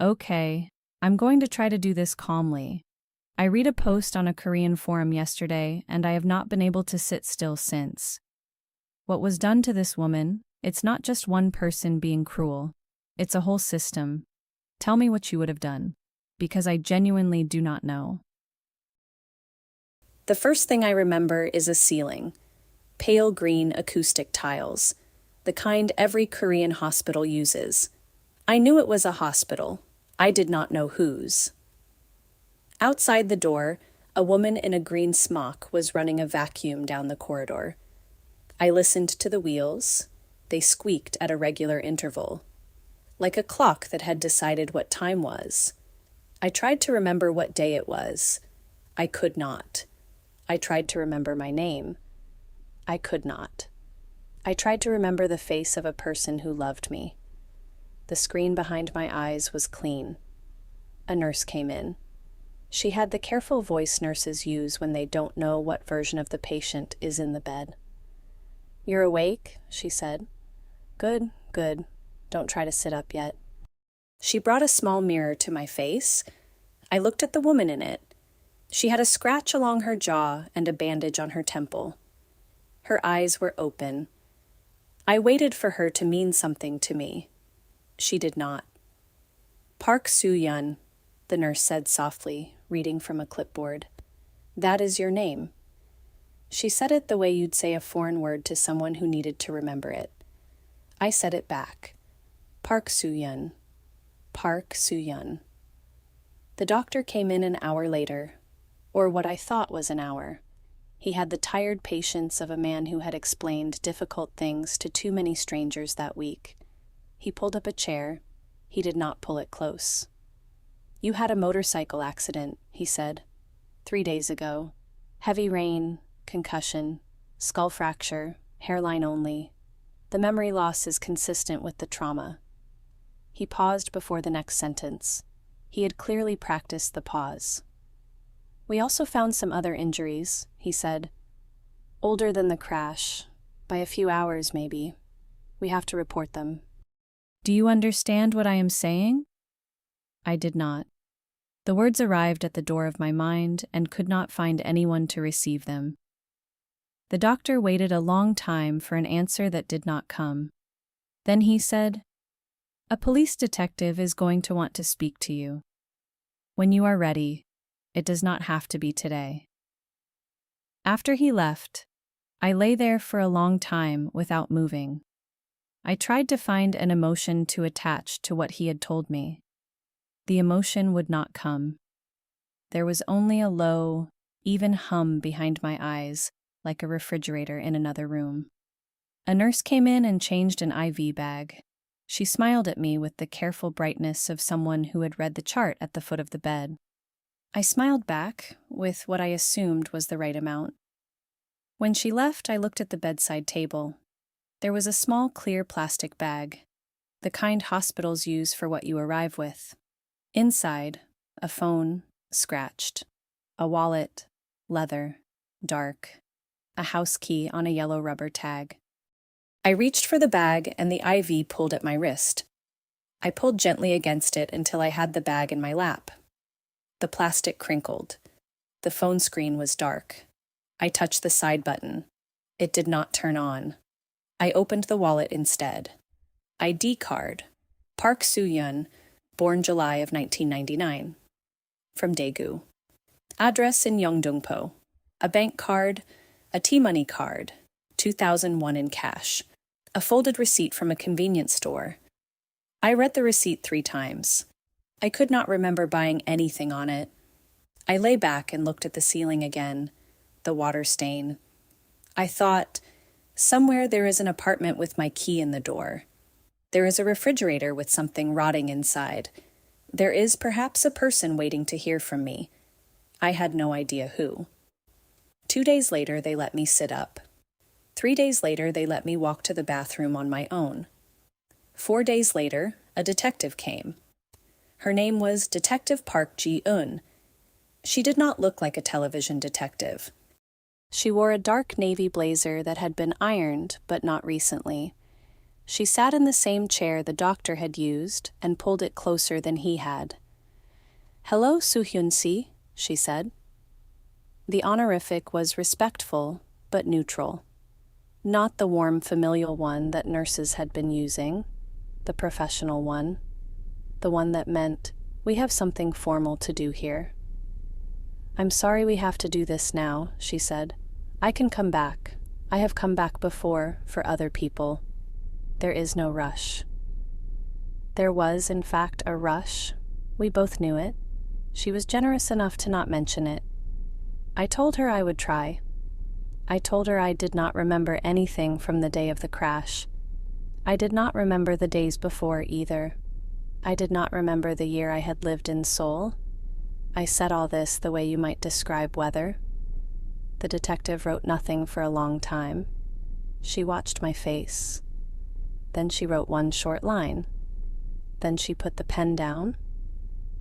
Okay, I'm going to try to do this calmly. I read a post on a Korean forum yesterday, and I have not been able to sit still since. What was done to this woman, it's not just one person being cruel. It's a whole system. Tell me what you would have done, because I genuinely do not know. The first thing I remember is a ceiling. Pale green acoustic tiles, the kind every Korean hospital uses. I knew it was a hospital. I did not know whose. Outside the door, a woman in a green smock was running a vacuum down the corridor. I listened to the wheels. They squeaked at a regular interval, like a clock that had decided what time was. I tried to remember what day it was. I could not. I tried to remember my name. I could not. I tried to remember the face of a person who loved me. The screen behind my eyes was clean. A nurse came in. She had the careful voice nurses use when they don't know what version of the patient is in the bed. "You're awake?" she said. "Good, good. Don't try to sit up yet." She brought a small mirror to my face. I looked at the woman in it. She had a scratch along her jaw and a bandage on her temple. Her eyes were open. I waited for her to mean something to me. She did not. "Park Soohyun," the nurse said softly, reading from a clipboard. "That is your name." She said it the way you'd say a foreign word to someone who needed to remember it. I said it back. "Park Soohyun. Park Soohyun." The doctor came in an hour later, or what I thought was an hour. He had the tired patience of a man who had explained difficult things to too many strangers that week. He pulled up a chair. He did not pull it close. "You had a motorcycle accident," he said. 3 days ago. Heavy rain, concussion, skull fracture, hairline only. The memory loss is consistent with the trauma." He paused before the next sentence. He had clearly practiced the pause. "We also found some other injuries," he said. "Older than the crash, by a few hours maybe. We have to report them." Do you understand what I am saying? I did not. The words arrived at the door of my mind and could not find anyone to receive them. The doctor waited a long time for an answer that did not come. Then he said, "A police detective is going to want to speak to you. When you are ready, it does not have to be today." After he left, I lay there for a long time without moving. I tried to find an emotion to attach to what he had told me. The emotion would not come. There was only a low, even hum behind my eyes, like a refrigerator in another room. A nurse came in and changed an IV bag. She smiled at me with the careful brightness of someone who had read the chart at the foot of the bed. I smiled back, with what I assumed was the right amount. When she left, I looked at the bedside table. There was a small clear plastic bag, the kind hospitals use for what you arrive with. Inside, a phone, scratched, a wallet, leather, dark, a house key on a yellow rubber tag. I reached for the bag and the IV pulled at my wrist. I pulled gently against it until I had the bag in my lap. The plastic crinkled. The phone screen was dark. I touched the side button. It did not turn on. I opened the wallet instead. ID card. Park Soohyun, born July of 1999. From Daegu. Address in Yeongdongpo. A bank card, a T-Money card, 2001 in cash. A folded receipt from a convenience store. I read the receipt 3 times. I could not remember buying anything on it. I lay back and looked at the ceiling again, the water stain. I thought, somewhere there is an apartment with my key in the door. There is a refrigerator with something rotting inside. There is perhaps a person waiting to hear from me. I had no idea who. 2 days later, they let me sit up. 3 days later, they let me walk to the bathroom on my own. 4 days later, a detective came. Her name was Detective Park Ji-eun. She did not look like a television detective. She wore a dark navy blazer that had been ironed, but not recently. She sat in the same chair the doctor had used and pulled it closer than he had. "Hello, Soohyun-si," she said. The honorific was respectful but neutral. Not the warm familial one that nurses had been using, the professional one, the one that meant, "We have something formal to do here." "I'm sorry we have to do this now," she said. "I can come back. I have come back before for other people. There is no rush." There was, in fact, a rush. We both knew it. She was generous enough to not mention it. I told her I would try. I told her I did not remember anything from the day of the crash. I did not remember the days before either. I did not remember the year I had lived in Seoul. I said all this the way you might describe weather. The detective wrote nothing for a long time. She watched my face. Then she wrote one short line. Then she put the pen down.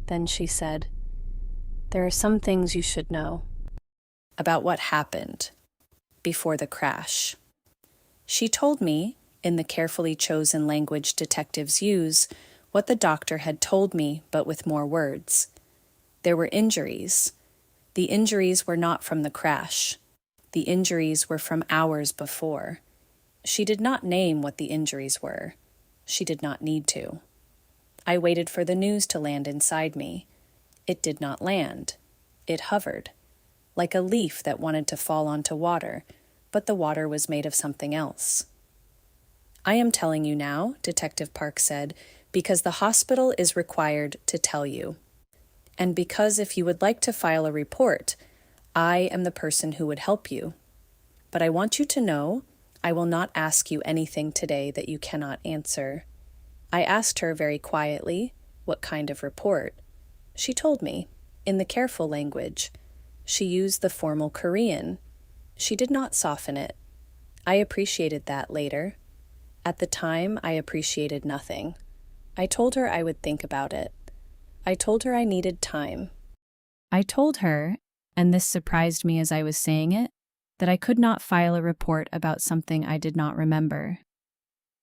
Then she said, "There are some things you should know about what happened before the crash." She told me, in the carefully chosen language detectives use, what the doctor had told me, but with more words. There were injuries. The injuries were not from the crash. The injuries were from hours before. She did not name what the injuries were. She did not need to. I waited for the news to land inside me. It did not land. It hovered, like a leaf that wanted to fall onto water, but the water was made of something else. "I am telling you now," Detective Park said, "because the hospital is required to tell you. And because if you would like to file a report, I am the person who would help you. But I want you to know I will not ask you anything today that you cannot answer." I asked her very quietly, "What kind of report?" She told me, in the careful language. She used the formal Korean. She did not soften it. I appreciated that later. At the time, I appreciated nothing. I told her I would think about it. I told her I needed time. I told her, and this surprised me as I was saying it, that I could not file a report about something I did not remember.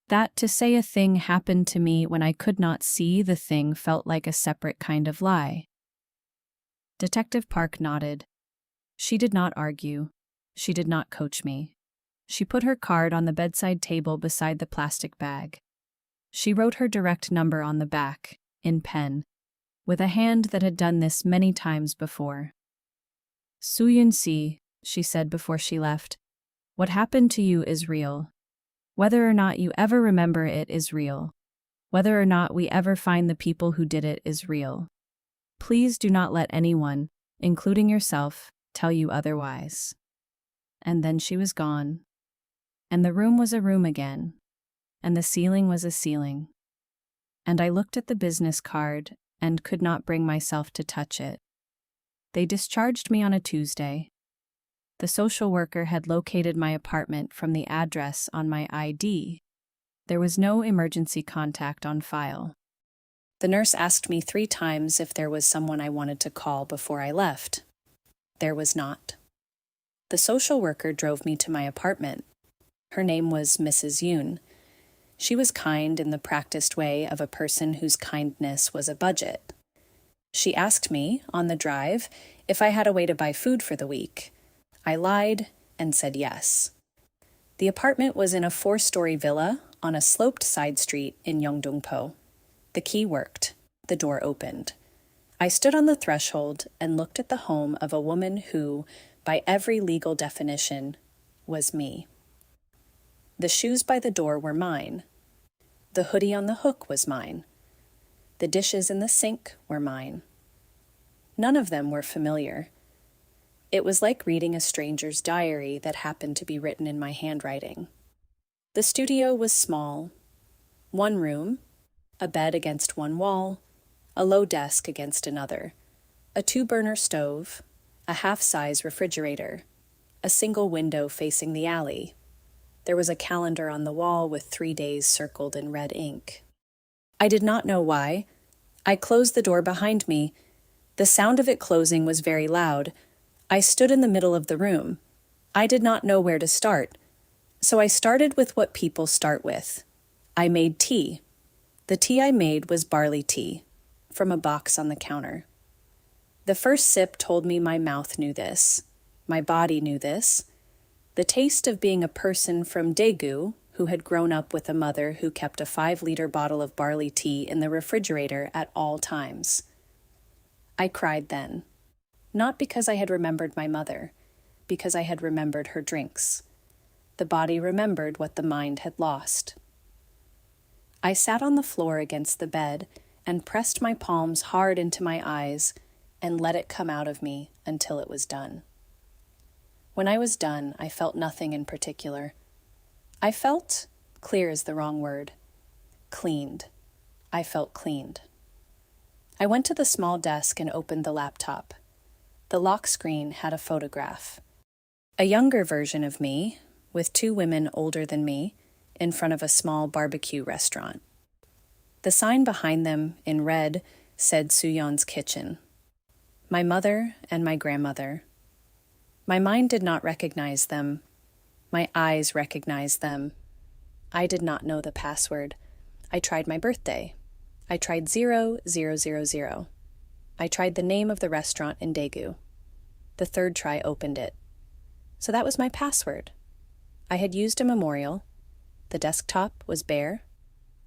That to say a thing happened to me when I could not see the thing felt like a separate kind of lie. Detective Park nodded. She did not argue. She did not coach me. She put her card on the bedside table beside the plastic bag. She wrote her direct number on the back, in pen, with a hand that had done this many times before. "Soohyun-si," she said before she left, "what happened to you is real. Whether or not you ever remember it is real. Whether or not we ever find the people who did it is real. Please do not let anyone, including yourself, tell you otherwise." And then she was gone. And the room was a room again. And the ceiling was a ceiling. And I looked at the business card and could not bring myself to touch it. They discharged me on a Tuesday. The social worker had located my apartment from the address on my ID. There was no emergency contact on file. The nurse asked me 3 times if there was someone I wanted to call before I left. There was not. The social worker drove me to my apartment. Her name was Mrs. Yoon. She was kind in the practiced way of a person whose kindness was a budget. She asked me, on the drive, if I had a way to buy food for the week. I lied and said yes. The apartment was in a 4-story villa on a sloped side street in Yeongdongpo. The key worked. The door opened. I stood on the threshold and looked at the home of a woman who, by every legal definition, was me. The shoes by the door were mine. The hoodie on the hook was mine. The dishes in the sink were mine. None of them were familiar. It was like reading a stranger's diary that happened to be written in my handwriting. The studio was small. 1 room, a bed against one wall, a low desk against another, a 2-burner stove, a half-size refrigerator, a single window facing the alley. There was a calendar on the wall with 3 days circled in red ink. I did not know why. I closed the door behind me. The sound of it closing was very loud. I stood in the middle of the room. I did not know where to start. So I started with what people start with. I made tea. The tea I made was barley tea, from a box on the counter. The first sip told me my mouth knew this. My body knew this. The taste of being a person from Daegu who had grown up with a mother who kept a 5-liter bottle of barley tea in the refrigerator at all times. I cried then, not because I had remembered my mother, because I had remembered her drinks. The body remembered what the mind had lost. I sat on the floor against the bed and pressed my palms hard into my eyes and let it come out of me until it was done. When I was done, I felt nothing in particular. I felt, clear is the wrong word, cleaned. I felt cleaned. I went to the small desk and opened the laptop. The lock screen had a photograph. A younger version of me, with 2 women older than me, in front of a small barbecue restaurant. The sign behind them, in red, said Soohyun's Kitchen. My mother and my grandmother. My mind did not recognize them. My eyes recognized them. I did not know the password. I tried my birthday. I tried 0000. I tried the name of the restaurant in Daegu. The third try opened it. So that was my password. I had used a memorial. The desktop was bare.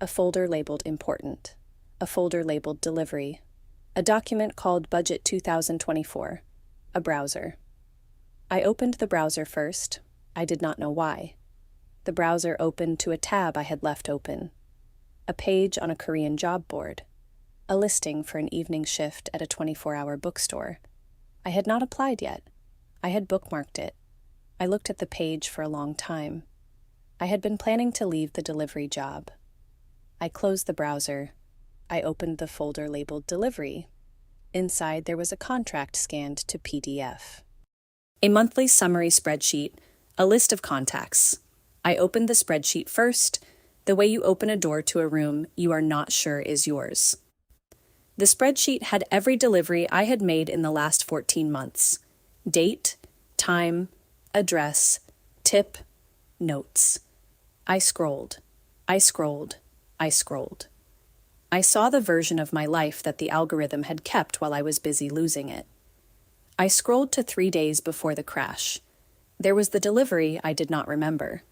A folder labeled important. A folder labeled delivery. A document called Budget 2024. A browser. I opened the browser first. I did not know why. The browser opened to a tab I had left open. A page on a Korean job board. A listing for an evening shift at a 24-hour bookstore. I had not applied yet. I had bookmarked it. I looked at the page for a long time. I had been planning to leave the delivery job. I closed the browser. I opened the folder labeled Delivery. Inside there was a contract scanned to PDF. A monthly summary spreadsheet, a list of contacts. I opened the spreadsheet first, the way you open a door to a room you are not sure is yours. The spreadsheet had every delivery I had made in the last 14 months. Date, time, address, tip, notes. I scrolled. I scrolled. I scrolled. I saw the version of my life that the algorithm had kept while I was busy losing it. I scrolled to 3 days before the crash. There was the delivery I did not remember.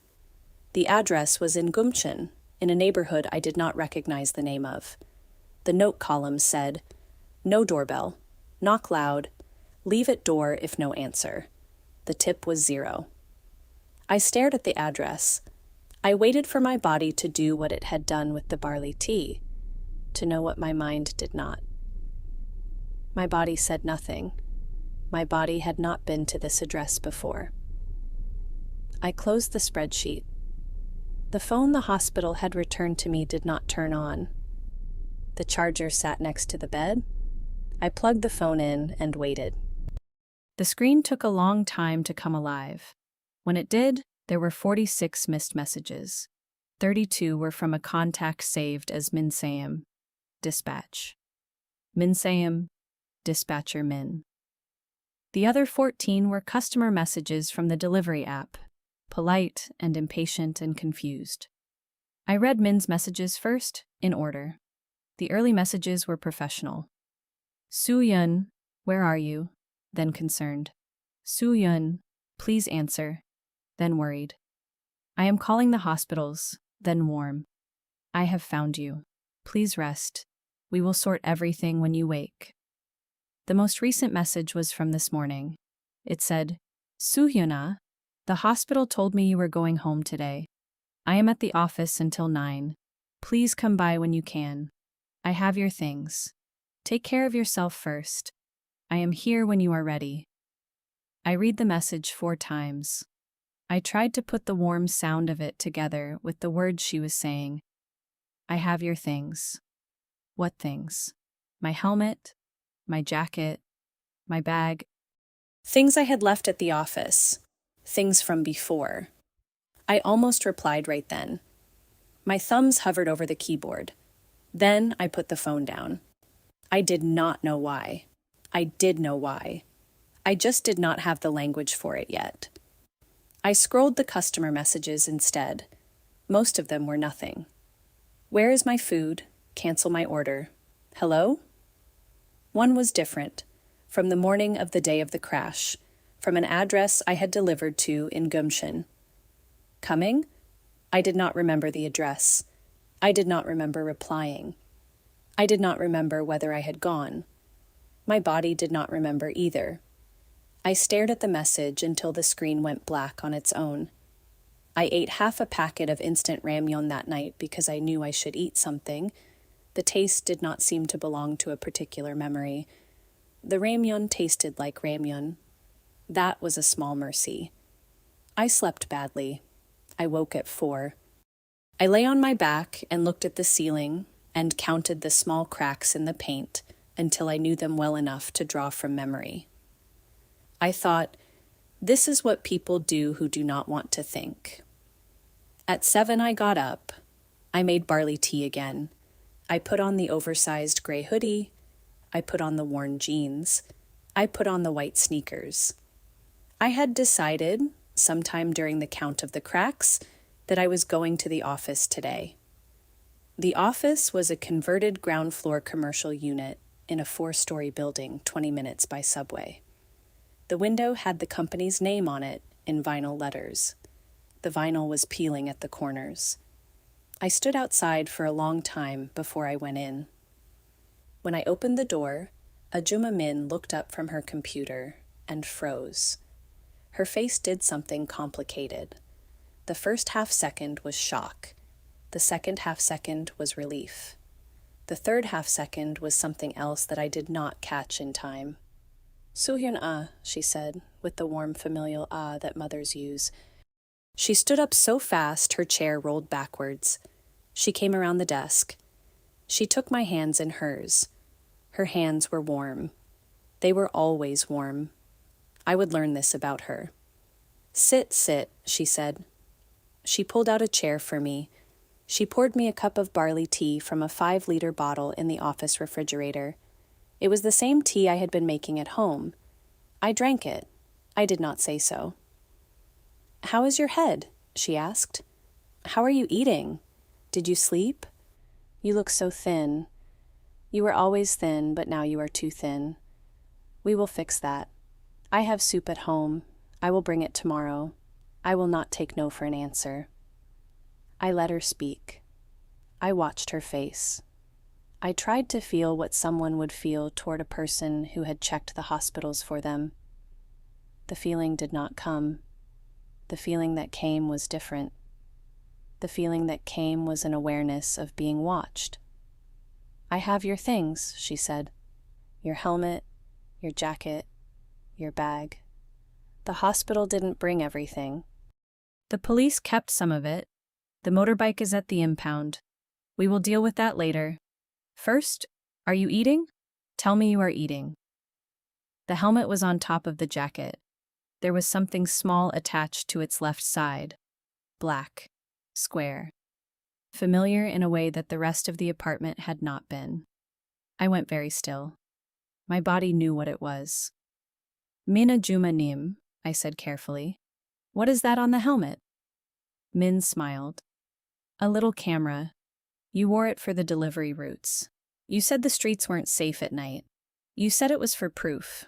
The address was in Geumcheon, in a neighborhood I did not recognize the name of. The note column said, "No doorbell. Knock loud. Leave at door if no answer." The tip was 0. I stared at the address. I waited for my body to do what it had done with the barley tea, to know what my mind did not. My body said nothing. My body had not been to this address before. I closed the spreadsheet. The phone the hospital had returned to me did not turn on. The charger sat next to the bed. I plugged the phone in and waited. The screen took a long time to come alive. When it did, there were 46 missed messages. 32 were from a contact saved as Min Sayam, dispatch. Min Sayam, dispatcher Min. The other 14 were customer messages from the delivery app, polite and impatient and confused. I read Min's messages first, in order. The early messages were professional. Soohyun, where are you? Then concerned. Soohyun, please answer. Then worried. I am calling the hospitals. Then warm. I have found you. Please rest. We will sort everything when you wake. The most recent message was from this morning. It said, Soohyuna, the hospital told me you were going home today. I am at the office until 9. Please come by when you can. I have your things. Take care of yourself first. I am here when you are ready. I read the message 4 times. I tried to put the warm sound of it together with the words she was saying. I have your things. What things? My helmet, my jacket, my bag. Things I had left at the office. Things from before. I almost replied right then. My thumbs hovered over the keyboard. Then I put the phone down. I did not know why. I did know why. I just did not have the language for it yet. I scrolled the customer messages instead. Most of them were nothing. Where is my food? Cancel my order. Hello? One was different, from the morning of the day of the crash, from an address I had delivered to in Geumcheon. Coming? I did not remember the address. I did not remember replying. I did not remember whether I had gone. My body did not remember either. I stared at the message until the screen went black on its own. I ate half a packet of instant ramyeon that night because I knew I should eat something. The taste did not seem to belong to a particular memory. The ramyeon tasted like ramyeon. That was a small mercy. I slept badly. I woke at 4. I lay on my back and looked at the ceiling and counted the small cracks in the paint until I knew them well enough to draw from memory. I thought, this is what people do who do not want to think. At 7 I got up. I made barley tea again. I put on the oversized gray hoodie. I put on the worn jeans. I put on the white sneakers. I had decided, sometime during the count of the cracks, that I was going to the office today. The office was a converted ground floor commercial unit in a 4-story building 20 minutes by subway. The window had the company's name on it in vinyl letters. The vinyl was peeling at the corners. I stood outside for a long time before I went in. When I opened the door, Auntie Min looked up from her computer and froze. Her face did something complicated. The first half-second was shock. The second half-second was relief. The third half-second was something else that I did not catch in time. "Soohyun, she said, with the warm familial that mothers use. She stood up so fast her chair rolled backwards. She came around the desk. She took my hands in hers. Her hands were warm. They were always warm. I would learn this about her. Sit, she said. She pulled out a chair for me. She poured me a cup of barley tea from a 5-liter bottle in the office refrigerator. It was the same tea I had been making at home. I drank it. I did not say so. "How is your head?" she asked. "How are you eating? Did you sleep? You look so thin. You were always thin, but now you are too thin. We will fix that. I have soup at home. I will bring it tomorrow. I will not take no for an answer." I let her speak. I watched her face. I tried to feel what someone would feel toward a person who had checked the hospitals for them. The feeling did not come. The feeling that came was different. The feeling that came was an awareness of being watched. "I have your things," she said. "Your helmet, your jacket, your bag. The hospital didn't bring everything. The police kept some of it. The motorbike is at the impound. We will deal with that later. First, are you eating? Tell me you are eating." The helmet was on top of the jacket. There was something small attached to its left side. Black. Square. Familiar in a way that the rest of the apartment had not been. I went very still. My body knew what it was. "Mina Juma Nim," I said carefully. "What is that on the helmet?" Min smiled. "A little camera. You wore it for the delivery routes. You said the streets weren't safe at night. You said it was for proof.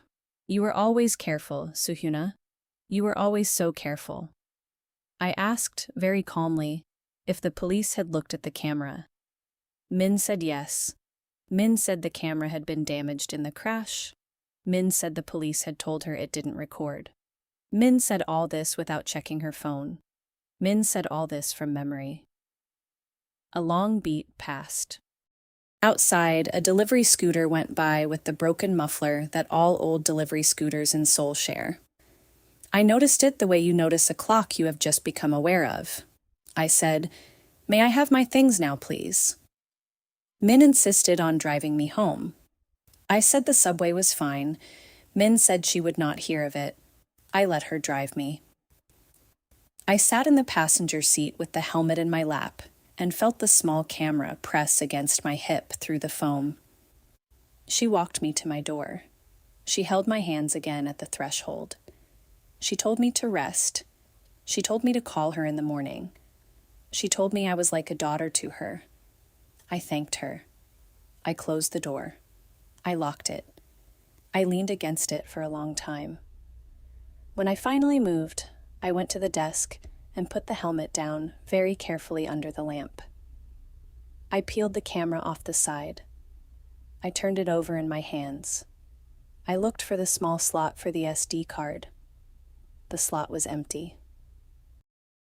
You were always careful, Soohyun. You were always so careful." I asked, very calmly, if the police had looked at the camera. Min said yes. Min said the camera had been damaged in the crash. Min said the police had told her it didn't record. Min said all this without checking her phone. Min said all this from memory. A long beat passed. Outside, a delivery scooter went by with the broken muffler that all old delivery scooters in Seoul share. "I noticed it the way you notice a clock you have just become aware of." I said, "May I have my things now, please?" Min insisted on driving me home. I said the subway was fine. Min said she would not hear of it. I let her drive me. I sat in the passenger seat with the helmet in my lap and felt the small camera press against my hip through the foam. She walked me to my door. She held my hands again at the threshold. She told me to rest. She told me to call her in the morning. She told me I was like a daughter to her. I thanked her. I closed the door. I locked it. I leaned against it for a long time. When I finally moved, I went to the desk and put the helmet down very carefully under the lamp. I peeled the camera off the side. I turned it over in my hands. I looked for the small slot for the SD card. The slot was empty.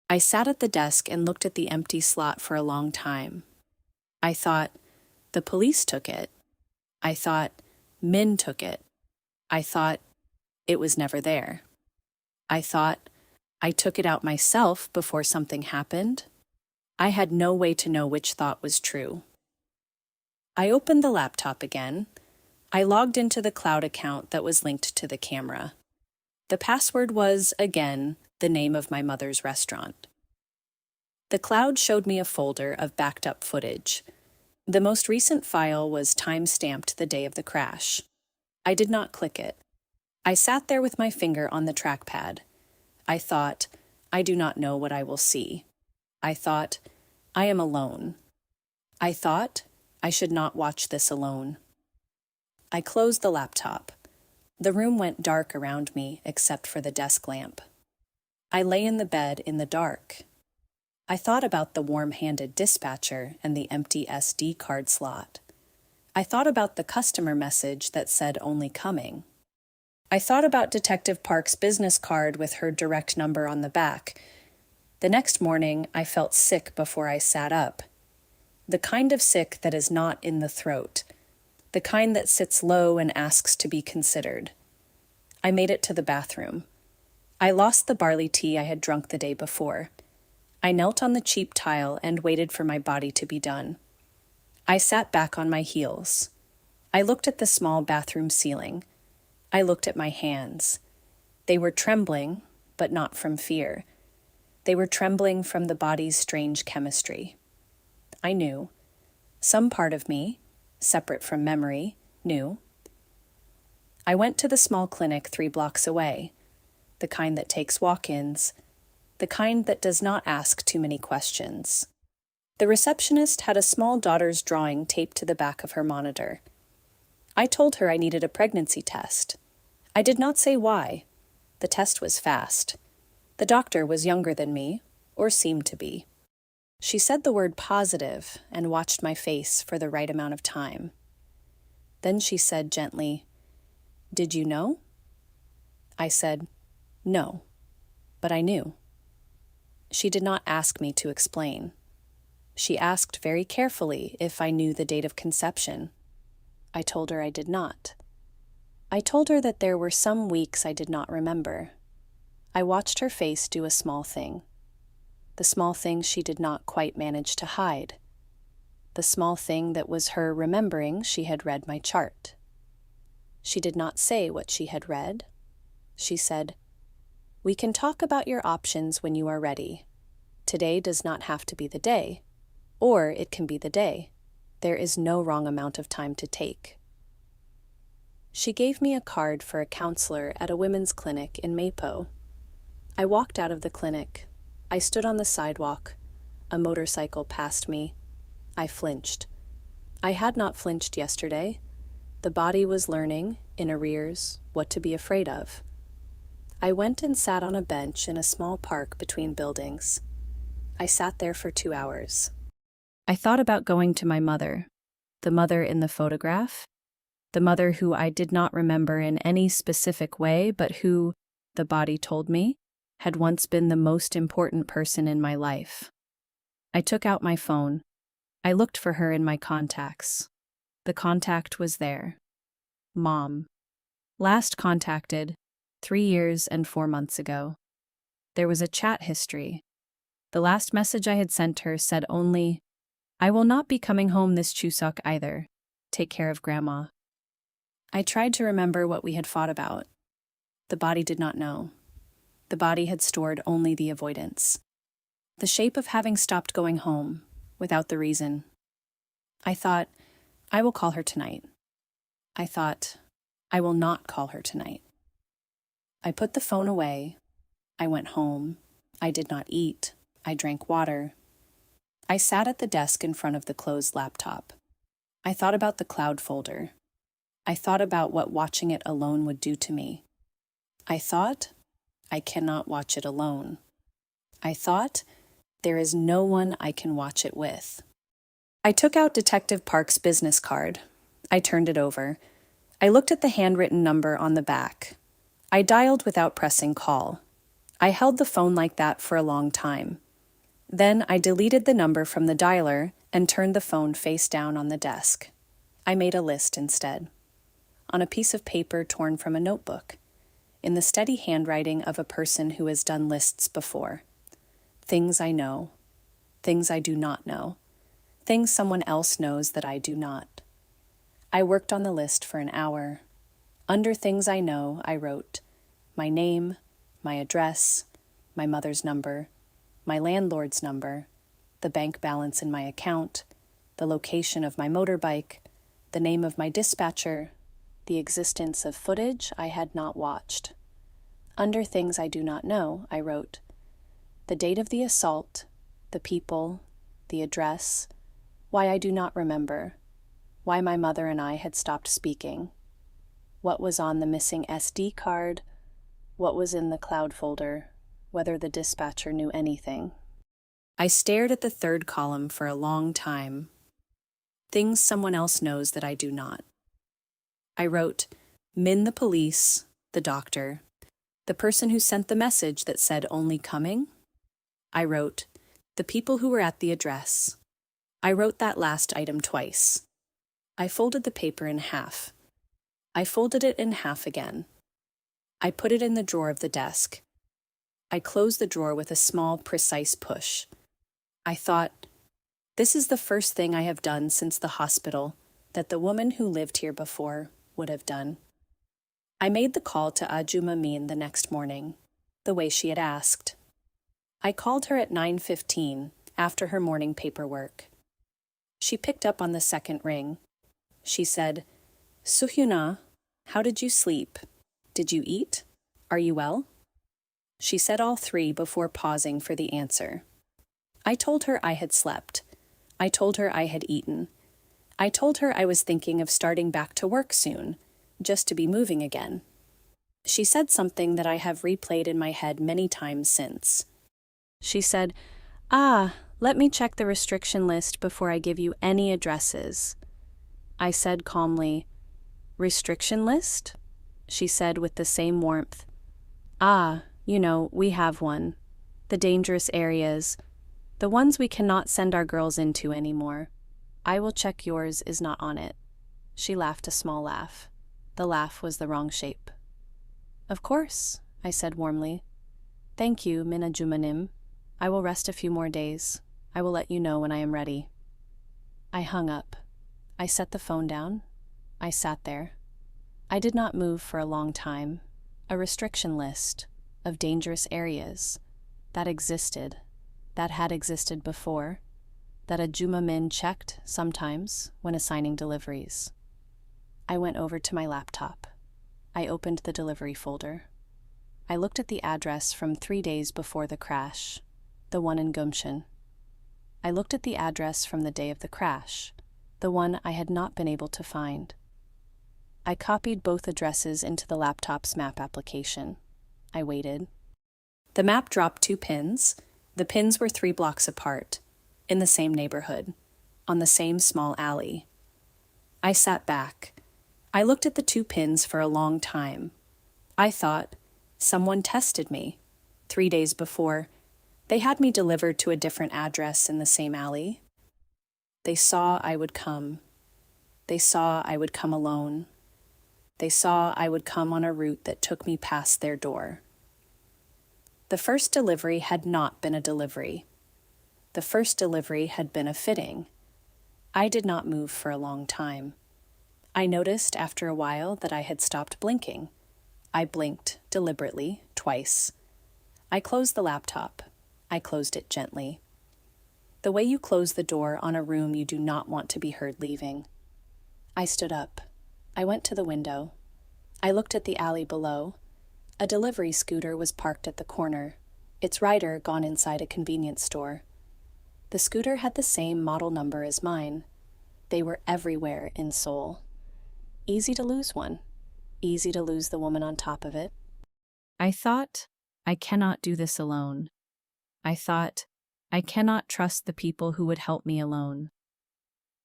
I sat at the desk and looked at the empty slot for a long time. I thought, the police took it. I thought, Min took it. I thought, it was never there. I thought, I took it out myself before something happened. I had no way to know which thought was true. I opened the laptop again. I logged into the cloud account that was linked to the camera. The password was, again, the name of my mother's restaurant. The cloud showed me a folder of backed up footage. The most recent file was time-stamped the day of the crash. I did not click it. I sat there with my finger on the trackpad. I thought, I do not know what I will see. I thought, I am alone. I thought, I should not watch this alone. I closed the laptop. The room went dark around me except for the desk lamp. I lay in the bed in the dark. I thought about the warm-handed dispatcher and the empty SD card slot. I thought about the customer message that said only coming. I thought about Detective Park's business card with her direct number on the back. The next morning, I felt sick before I sat up. The kind of sick that is not in the throat. The kind that sits low and asks to be considered. I made it to the bathroom. I lost the barley tea I had drunk the day before. I knelt on the cheap tile and waited for my body to be done. I sat back on my heels. I looked at the small bathroom ceiling. I looked at my hands. They were trembling, but not from fear. They were trembling from the body's strange chemistry. I knew. Some part of me, separate from memory, knew. I went to the small clinic 3 blocks away, the kind that takes walk-ins, the kind that does not ask too many questions. The receptionist had a small daughter's drawing taped to the back of her monitor. I told her I needed a pregnancy test. I did not say why. The test was fast. The doctor was younger than me, or seemed to be. She said the word positive and watched my face for the right amount of time. Then she said gently, "Did you know?" I said, "No," but I knew. She did not ask me to explain. She asked very carefully if I knew the date of conception. I told her I did not. I told her that there were some weeks I did not remember. I watched her face do a small thing. The small thing she did not quite manage to hide. The small thing that was her remembering she had read my chart. She did not say what she had read. She said, "We can talk about your options when you are ready. Today does not have to be the day, or it can be the day. There is no wrong amount of time to take." She gave me a card for a counselor at a women's clinic in Mapo. I walked out of the clinic. I stood on the sidewalk. A motorcycle passed me. I flinched. I had not flinched yesterday. The body was learning, in arrears, what to be afraid of. I went and sat on a bench in a small park between buildings. I sat there for 2 hours. I thought about going to my mother, the mother in the photograph, the mother who I did not remember in any specific way, but who, the body told me, had once been the most important person in my life. I took out my phone. I looked for her in my contacts. The contact was there. Mom. Last contacted, 3 years and 4 months ago. There was a chat history. The last message I had sent her said only, "I will not be coming home this Chuseok either. Take care of Grandma." I tried to remember what we had fought about. The body did not know. The body had stored only the avoidance. The shape of having stopped going home, without the reason. I thought, I will call her tonight. I thought, I will not call her tonight. I put the phone away. I went home. I did not eat. I drank water. I sat at the desk in front of the closed laptop. I thought about the cloud folder. I thought about what watching it alone would do to me. I thought, I cannot watch it alone. I thought, there is no one I can watch it with. I took out Detective Park's business card. I turned it over. I looked at the handwritten number on the back. I dialed without pressing call. I held the phone like that for a long time. Then I deleted the number from the dialer and turned the phone face down on the desk. I made a list instead. On a piece of paper torn from a notebook, in the steady handwriting of a person who has done lists before. Things I know, things I do not know, things someone else knows that I do not. I worked on the list for an hour. Under things I know, I wrote my name, my address, my mother's number, my landlord's number, the bank balance in my account, the location of my motorbike, the name of my dispatcher, the existence of footage I had not watched. Under things I do not know, I wrote the date of the assault, the people, the address, why I do not remember, why my mother and I had stopped speaking, what was on the missing SD card, what was in the cloud folder, whether the dispatcher knew anything. I stared at the third column for a long time. Things someone else knows that I do not. I wrote, Min the police, the doctor, the person who sent the message that said only coming. I wrote, the people who were at the address. I wrote that last item twice. I folded the paper in half. I folded it in half again. I put it in the drawer of the desk. I closed the drawer with a small, precise push. I thought, this is the first thing I have done since the hospital that the woman who lived here before would have done. I made the call to Auntie Min the next morning, the way she had asked. I called her at 9:15 after her morning paperwork. She picked up on the second ring. She said, Soohyun, how did you sleep? Did you eat? Are you well? She said all three before pausing for the answer. I told her I had slept. I told her I had eaten. I told her I was thinking of starting back to work soon, just to be moving again. She said something that I have replayed in my head many times since. She said, let me check the restriction list before I give you any addresses. I said calmly, restriction list? She said with the same warmth, we have one. The dangerous areas, the ones we cannot send our girls into anymore. I will check yours is not on it. She laughed a small laugh. The laugh was the wrong shape. Of course, I said warmly. Thank you, Min Ajumanim. I will rest a few more days. I will let you know when I am ready. I hung up. I set the phone down. I sat there. I did not move for a long time. A restriction list of dangerous areas that existed, that had existed before, that Auntie Min checked sometimes when assigning deliveries. I went over to my laptop. I opened the delivery folder. I looked at the address from 3 days before the crash, the one in Geumcheon. I looked at the address from the day of the crash, the one I had not been able to find. I copied both addresses into the laptop's map application. I waited. The map dropped 2 pins. The pins were 3 blocks apart, in the same neighborhood, on the same small alley. I sat back. I looked at the 2 pins for a long time. I thought, someone tested me. 3 days before, they had me delivered to a different address in the same alley. They saw I would come. They saw I would come alone. They saw I would come on a route that took me past their door. The first delivery had not been a delivery. The first delivery had been a fitting. I did not move for a long time. I noticed after a while that I had stopped blinking. I blinked deliberately twice. I closed the laptop. I closed it gently. The way you close the door on a room you do not want to be heard leaving. I stood up. I went to the window. I looked at the alley below. A delivery scooter was parked at the corner, its rider gone inside a convenience store. The scooter had the same model number as mine. They were everywhere in Seoul. Easy to lose one. Easy to lose the woman on top of it. I thought, I cannot do this alone. I thought, I cannot trust the people who would help me alone.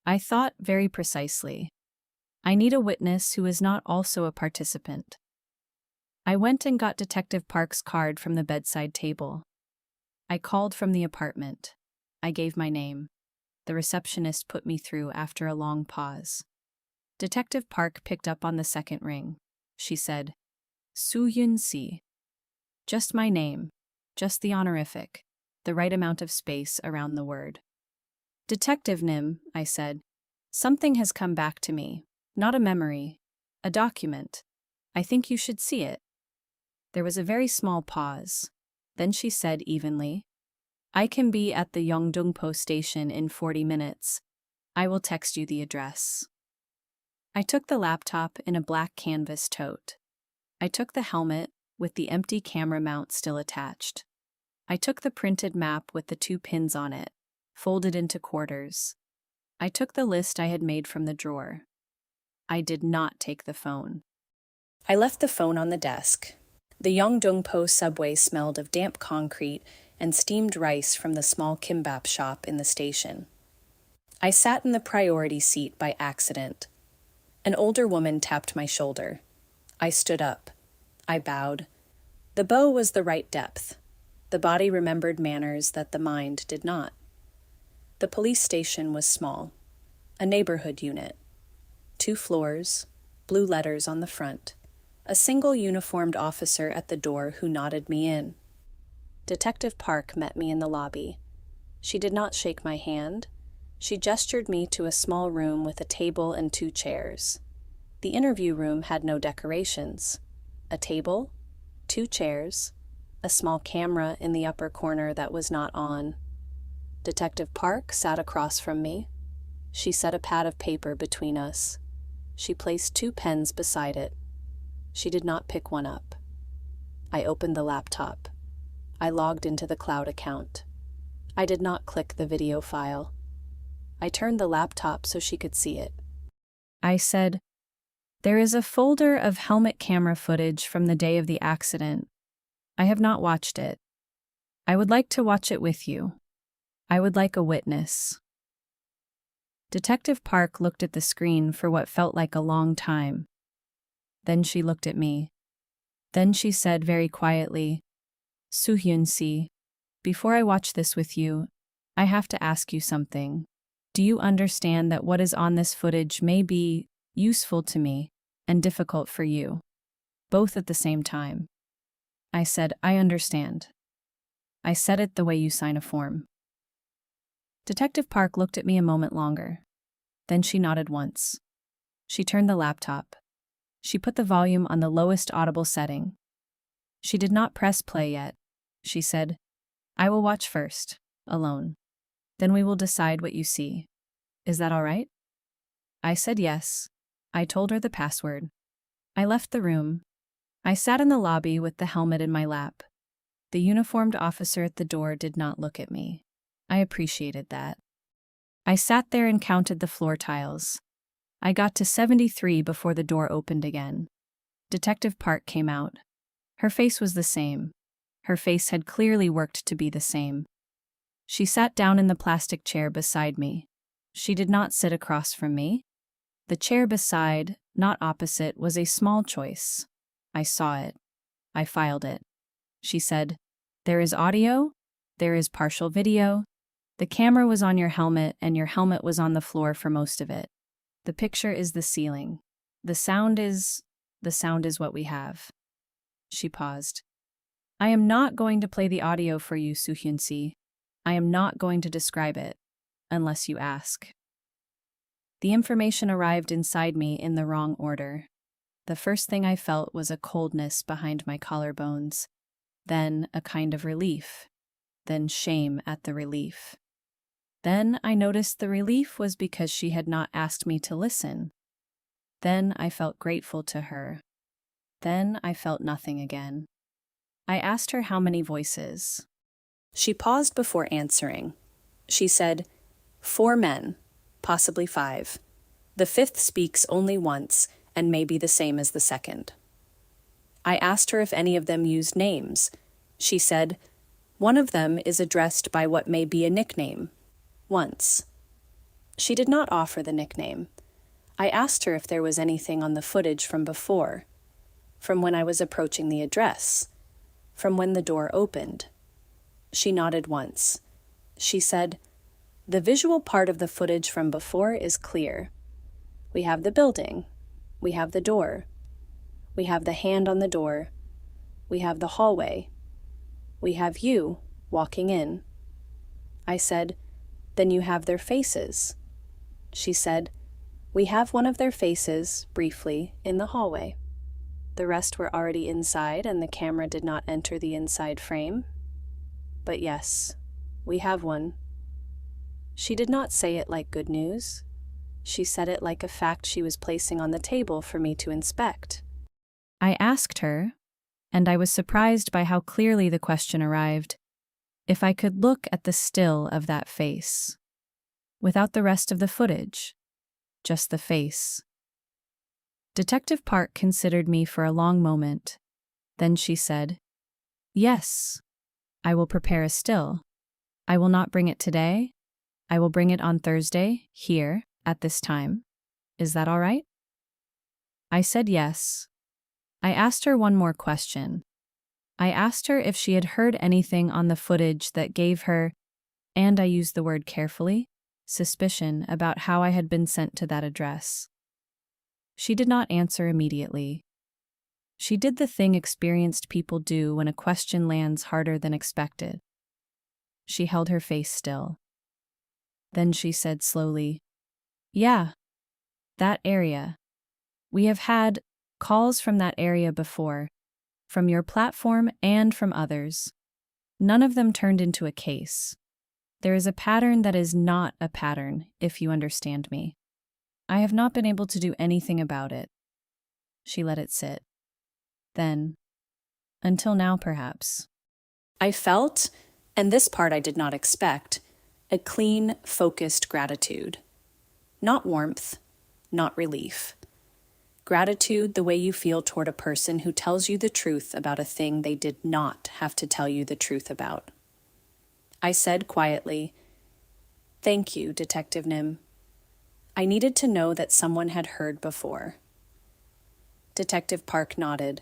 I thought very precisely, I need a witness who is not also a participant. I went and got Detective Park's card from the bedside table. I called from the apartment. I gave my name. The receptionist put me through after a long pause. Detective Park picked up on the second ring. She said, Soohyun Si. Just my name, just the honorific, the right amount of space around the word. Detective Nim, I said, something has come back to me, not a memory, a document. I think you should see it. There was a very small pause. Then she said evenly, I can be at the Yeongdongpo station in 40 minutes. I will text you the address. I took the laptop in a black canvas tote. I took the helmet with the empty camera mount still attached. I took the printed map with the 2 pins on it, folded into quarters. I took the list I had made from the drawer. I did not take the phone. I left the phone on the desk. The Yeongdongpo subway smelled of damp concrete and steamed rice from the small kimbap shop in the station. I sat in the priority seat by accident. An older woman tapped my shoulder. I stood up. I bowed. The bow was the right depth. The body remembered manners that the mind did not. The police station was small. A neighborhood unit. 2 floors, blue letters on the front. A single uniformed officer at the door who nodded me in. Detective Park met me in the lobby. She did not shake my hand. She gestured me to a small room with a table and 2 chairs. The interview room had no decorations. A table, 2 chairs, a small camera in the upper corner that was not on. Detective Park sat across from me. She set a pad of paper between us. She placed 2 pens beside it. She did not pick one up. I opened the laptop. I logged into the cloud account. I did not click the video file. I turned the laptop so she could see it. I said, there is a folder of helmet camera footage from the day of the accident. I have not watched it. I would like to watch it with you. I would like a witness. Detective Park looked at the screen for what felt like a long time. Then she looked at me. Then she said very quietly, Soohyun Si, before I watch this with you, I have to ask you something. Do you understand that what is on this footage may be useful to me and difficult for you, both at the same time? I said, I understand. I said it the way you sign a form. Detective Park looked at me a moment longer. Then she nodded once. She turned the laptop. She put the volume on the lowest audible setting. She did not press play yet. She said, I will watch first, alone. Then we will decide what you see. Is that all right? I said yes. I told her the password. I left the room. I sat in the lobby with the helmet in my lap. The uniformed officer at the door did not look at me. I appreciated that. I sat there and counted the floor tiles. I got to 73 before the door opened again. Detective Park came out. Her face was the same. Her face had clearly worked to be the same. She sat down in the plastic chair beside me. She did not sit across from me. The chair beside, not opposite, was a small choice. I saw it. I filed it. She said, there is audio, there is partial video. The camera was on your helmet and your helmet was on the floor for most of it. The picture is the ceiling. The sound is what we have. She paused. I am not going to play the audio for you, Soohyun Si. I am not going to describe it, unless you ask. The information arrived inside me in the wrong order. The first thing I felt was a coldness behind my collarbones, then a kind of relief, then shame at the relief. Then I noticed the relief was because she had not asked me to listen. Then I felt grateful to her. Then I felt nothing again. I asked her how many voices. She paused before answering. She said, 4 men, possibly 5. The 5th speaks only once and may be the same as the 2nd. I asked her if any of them used names. She said, one of them is addressed by what may be a nickname, once. She did not offer the nickname. I asked her if there was anything on the footage from before, from when I was approaching the address, from when the door opened. She nodded once. She said, the visual part of the footage from before is clear. We have the building. We have the door. We have the hand on the door. We have the hallway. We have you walking in. I said, then you have their faces. She said, we have one of their faces, briefly, in the hallway. The rest were already inside and the camera did not enter the inside frame. But yes, we have one. She did not say it like good news. She said it like a fact she was placing on the table for me to inspect. I asked her, and I was surprised by how clearly the question arrived, if I could look at the still of that face, without the rest of the footage, just the face. Detective Park considered me for a long moment. Then she said, yes, I will prepare a still. I will not bring it today. I will bring it on Thursday, here, at this time. Is that all right? I said yes. I asked her one more question. I asked her if she had heard anything on the footage that gave her, and I used the word carefully, suspicion about how I had been sent to that address. She did not answer immediately. She did the thing experienced people do when a question lands harder than expected. She held her face still. Then she said slowly, yeah, that area. We have had calls from that area before, from your platform and from others. None of them turned into a case. There is a pattern that is not a pattern, if you understand me. I have not been able to do anything about it. She let it sit. Then, until now perhaps. I felt, and this part I did not expect, a clean, focused gratitude. Not warmth, not relief. Gratitude the way you feel toward a person who tells you the truth about a thing they did not have to tell you the truth about. I said quietly, thank you, Detective Nim. I needed to know that someone had heard before. Detective Park nodded.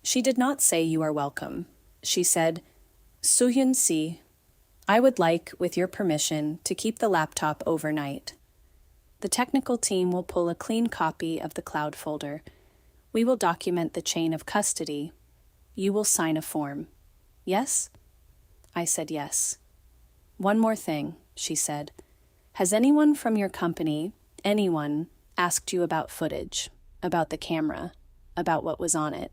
She did not say you are welcome. She said, Soohyun si, I would like, with your permission, to keep the laptop overnight. The technical team will pull a clean copy of the cloud folder. We will document the chain of custody. You will sign a form. Yes? I said yes. One more thing, she said. Has anyone from your company, anyone, asked you about footage, about the camera, about what was on it?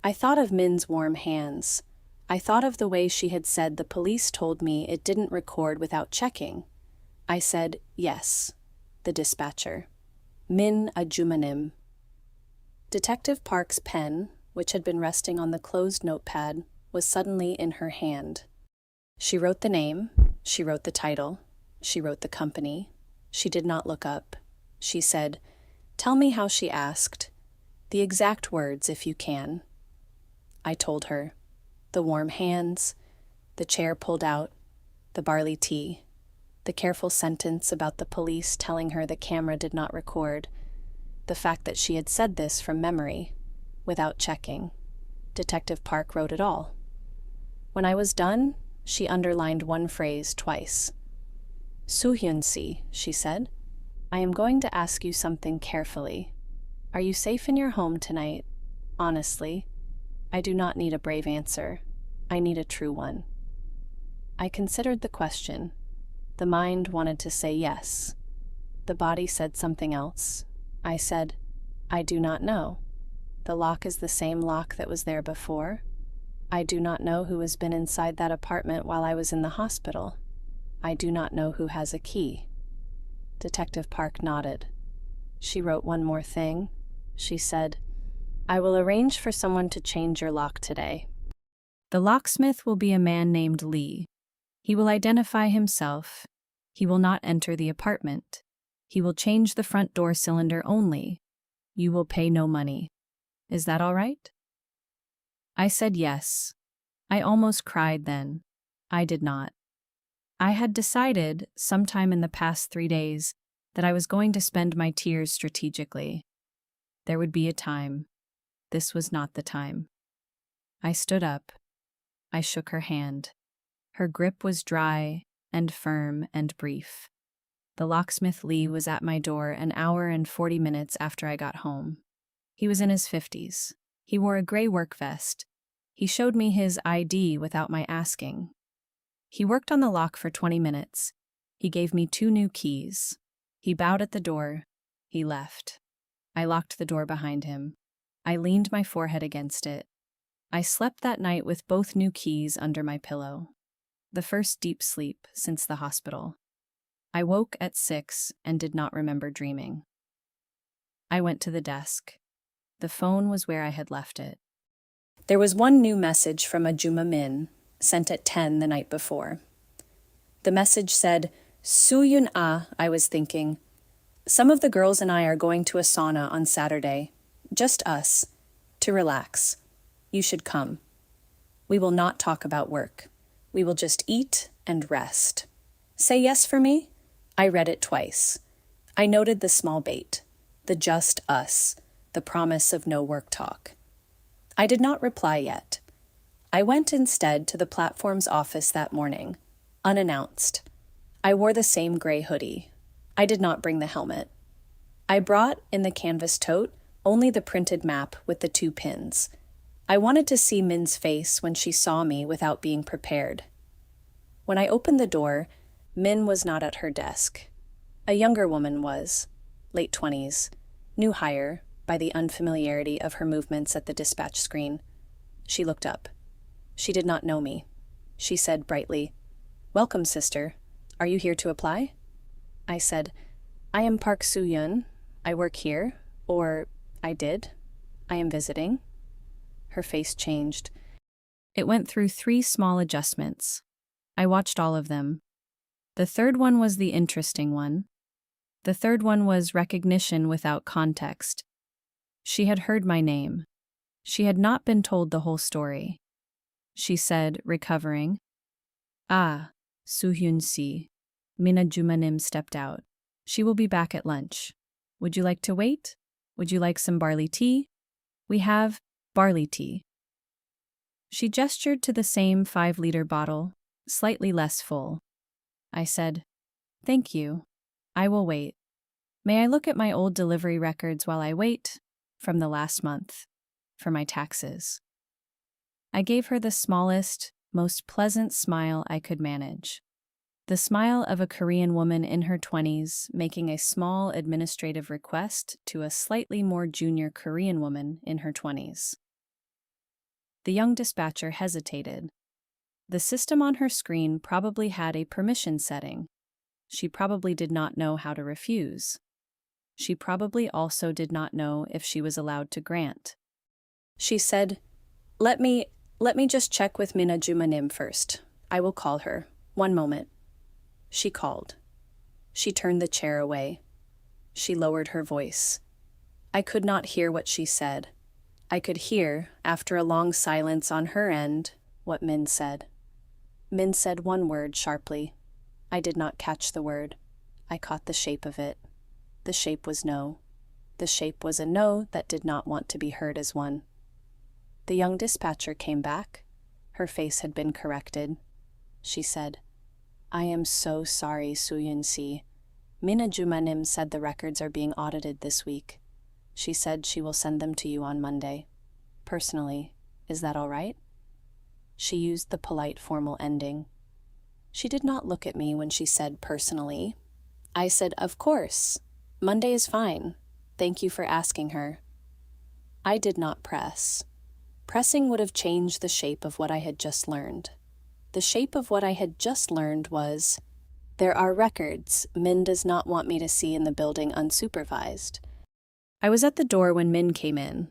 I thought of Min's warm hands. I thought of the way she had said the police told me it didn't record without checking. I said, yes, the dispatcher. Min Ajumanim. Detective Park's pen, which had been resting on the closed notepad, was suddenly in her hand. She wrote the name, she wrote the title, she wrote the company. She did not look up. She said, tell me how she asked. The exact words, if you can. I told her. The warm hands, the chair pulled out, the barley tea, the careful sentence about the police telling her the camera did not record, the fact that she had said this from memory, without checking. Detective Park wrote it all. When I was done, she underlined one phrase twice. Soohyun si, she said. I am going to ask you something carefully. Are you safe in your home tonight? Honestly. I do not need a brave answer. I need a true one. I considered the question. The mind wanted to say yes. The body said something else. I said, I do not know. The lock is the same lock that was there before. I do not know who has been inside that apartment while I was in the hospital. I do not know who has a key. Detective Park nodded. She wrote one more thing. She said, I will arrange for someone to change your lock today. The locksmith will be a man named Lee. He will identify himself. He will not enter the apartment. He will change the front door cylinder only. You will pay no money. Is that all right? I said yes. I almost cried then. I did not. I had decided, sometime in the past 3 days, that I was going to spend my tears strategically. There would be a time. This was not the time. I stood up. I shook her hand. Her grip was dry and firm and brief. The locksmith Lee was at my door an hour and 40 minutes after I got home. He was in his 50s. He wore a gray work vest. He showed me his ID without my asking. He worked on the lock for 20 minutes. He gave me 2 new keys. He bowed at the door. He left. I locked the door behind him. I leaned my forehead against it. I slept that night with both new keys under my pillow. The first deep sleep since the hospital. I woke at 6 and did not remember dreaming. I went to the desk. The phone was where I had left it. There was one new message from Auntie Min, sent at 10 the night before. The message said, "Soohyun I was thinking. Some of the girls and I are going to a sauna on Saturday. Just us. To relax. You should come. We will not talk about work. We will just eat and rest. Say yes for me?" I read it twice. I noted the small bait, the just us, the promise of no work talk. I did not reply yet. I went instead to the platform's office that morning, unannounced. I wore the same gray hoodie. I did not bring the helmet. I brought, in the canvas tote, only the printed map with the 2 pins. I wanted to see Min's face when she saw me without being prepared. When I opened the door, Min was not at her desk. A younger woman was, late 20s, new hire by the unfamiliarity of her movements at the dispatch screen. She looked up. She did not know me. She said brightly, "Welcome, sister. Are you here to apply?" I said, "I am Park Soohyun. I work here, or I did. I am visiting." Her face changed. It went through 3 small adjustments. I watched all of them. The third one was the interesting one. The third one was recognition without context. She had heard my name. She had not been told the whole story. She said, recovering, "Ah, Soohyun si." Mina Jumanim stepped out. "She will be back at lunch. Would you like to wait? Would you like some barley tea? We have barley tea." She gestured to the same 5-liter bottle, slightly less full. I said, "Thank you. I will wait. May I look at my old delivery records while I wait? From the last month. For my taxes." I gave her the smallest, most pleasant smile I could manage. The smile of a Korean woman in her 20s making a small administrative request to a slightly more junior Korean woman in her 20s. The young dispatcher hesitated. The system on her screen probably had a permission setting. She probably did not know how to refuse. She probably also did not know if she was allowed to grant. She said, Let me just check with Mina Jumanim first. I will call her. One moment." She called. She turned the chair away. She lowered her voice. I could not hear what she said. I could hear, after a long silence on her end, what Min said. Min said one word sharply. I did not catch the word. I caught the shape of it. The shape was no. The shape was a no that did not want to be heard as one. The young dispatcher came back. Her face had been corrected. She said, "I am so sorry, Soohyun si. Mina Jumanim said the records are being audited this week. She said she will send them to you on Monday. Personally, is that all right?" She used the polite formal ending. She did not look at me when she said personally. I said, "Of course. Monday is fine. Thank you for asking her." I did not press. Pressing would have changed the shape of what I had just learned. The shape of what I had just learned was, there are records Min does not want me to see in the building unsupervised. I was at the door when Min came in.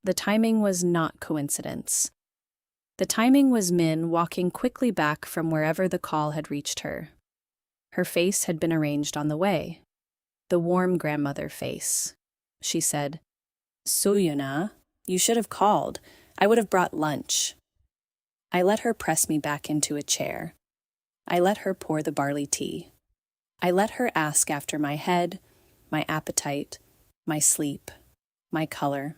The timing was not coincidence. The timing was Min walking quickly back from wherever the call had reached her. Her face had been arranged on the way. The warm grandmother face. She said, "Soohyun, you should have called. I would have brought lunch." I let her press me back into a chair. I let her pour the barley tea. I let her ask after my head, my appetite, my sleep, my color.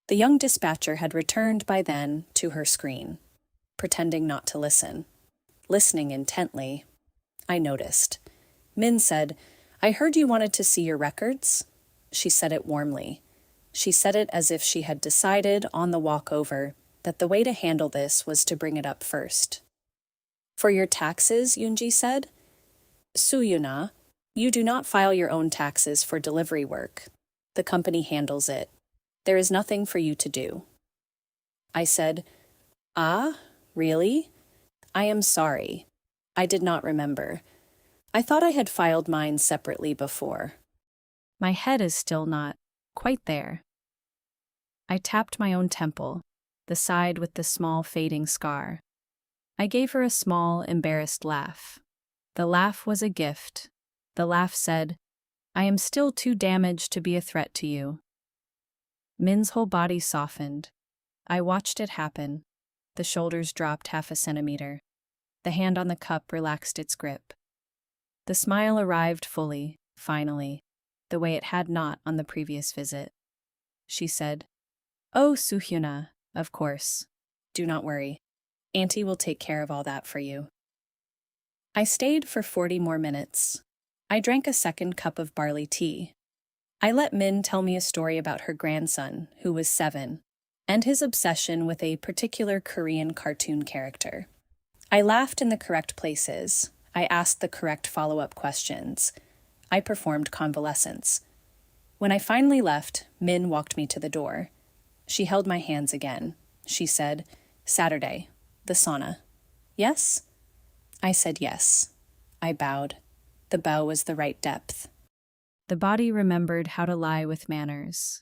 The young dispatcher had returned by then to her screen, pretending not to listen, listening intently. I noticed. Min said, "I heard you wanted to see your records." She said it warmly. She said it as if she had decided on the walk over that the way to handle this was to bring it up first. "For your taxes," Yoonji said. "Soohyun, you do not file your own taxes for delivery work. The company handles it. There is nothing for you to do." I said, "Ah, really? I am sorry. I did not remember. I thought I had filed mine separately before." My head is still not quite there. I tapped my own temple, the side with the small fading scar. I gave her a small, embarrassed laugh. The laugh was a gift. The laugh said, "I am still too damaged to be a threat to you." Min's whole body softened. I watched it happen. The shoulders dropped 0.5 centimeter. The hand on the cup relaxed its grip. The smile arrived fully, finally, the way it had not on the previous visit. She said, "Oh, Soohyun, of course. Do not worry. Auntie will take care of all that for you." I stayed for 40 more minutes. I drank a second cup of barley tea. I let Min tell me a story about her grandson, who was 7, and his obsession with a particular Korean cartoon character. I laughed in the correct places. I asked the correct follow-up questions. I performed convalescence. When I finally left, Min walked me to the door. She held my hands again. She said, "Saturday, the sauna. Yes?" I said yes. I bowed. The bow was the right depth. The body remembered how to lie with manners.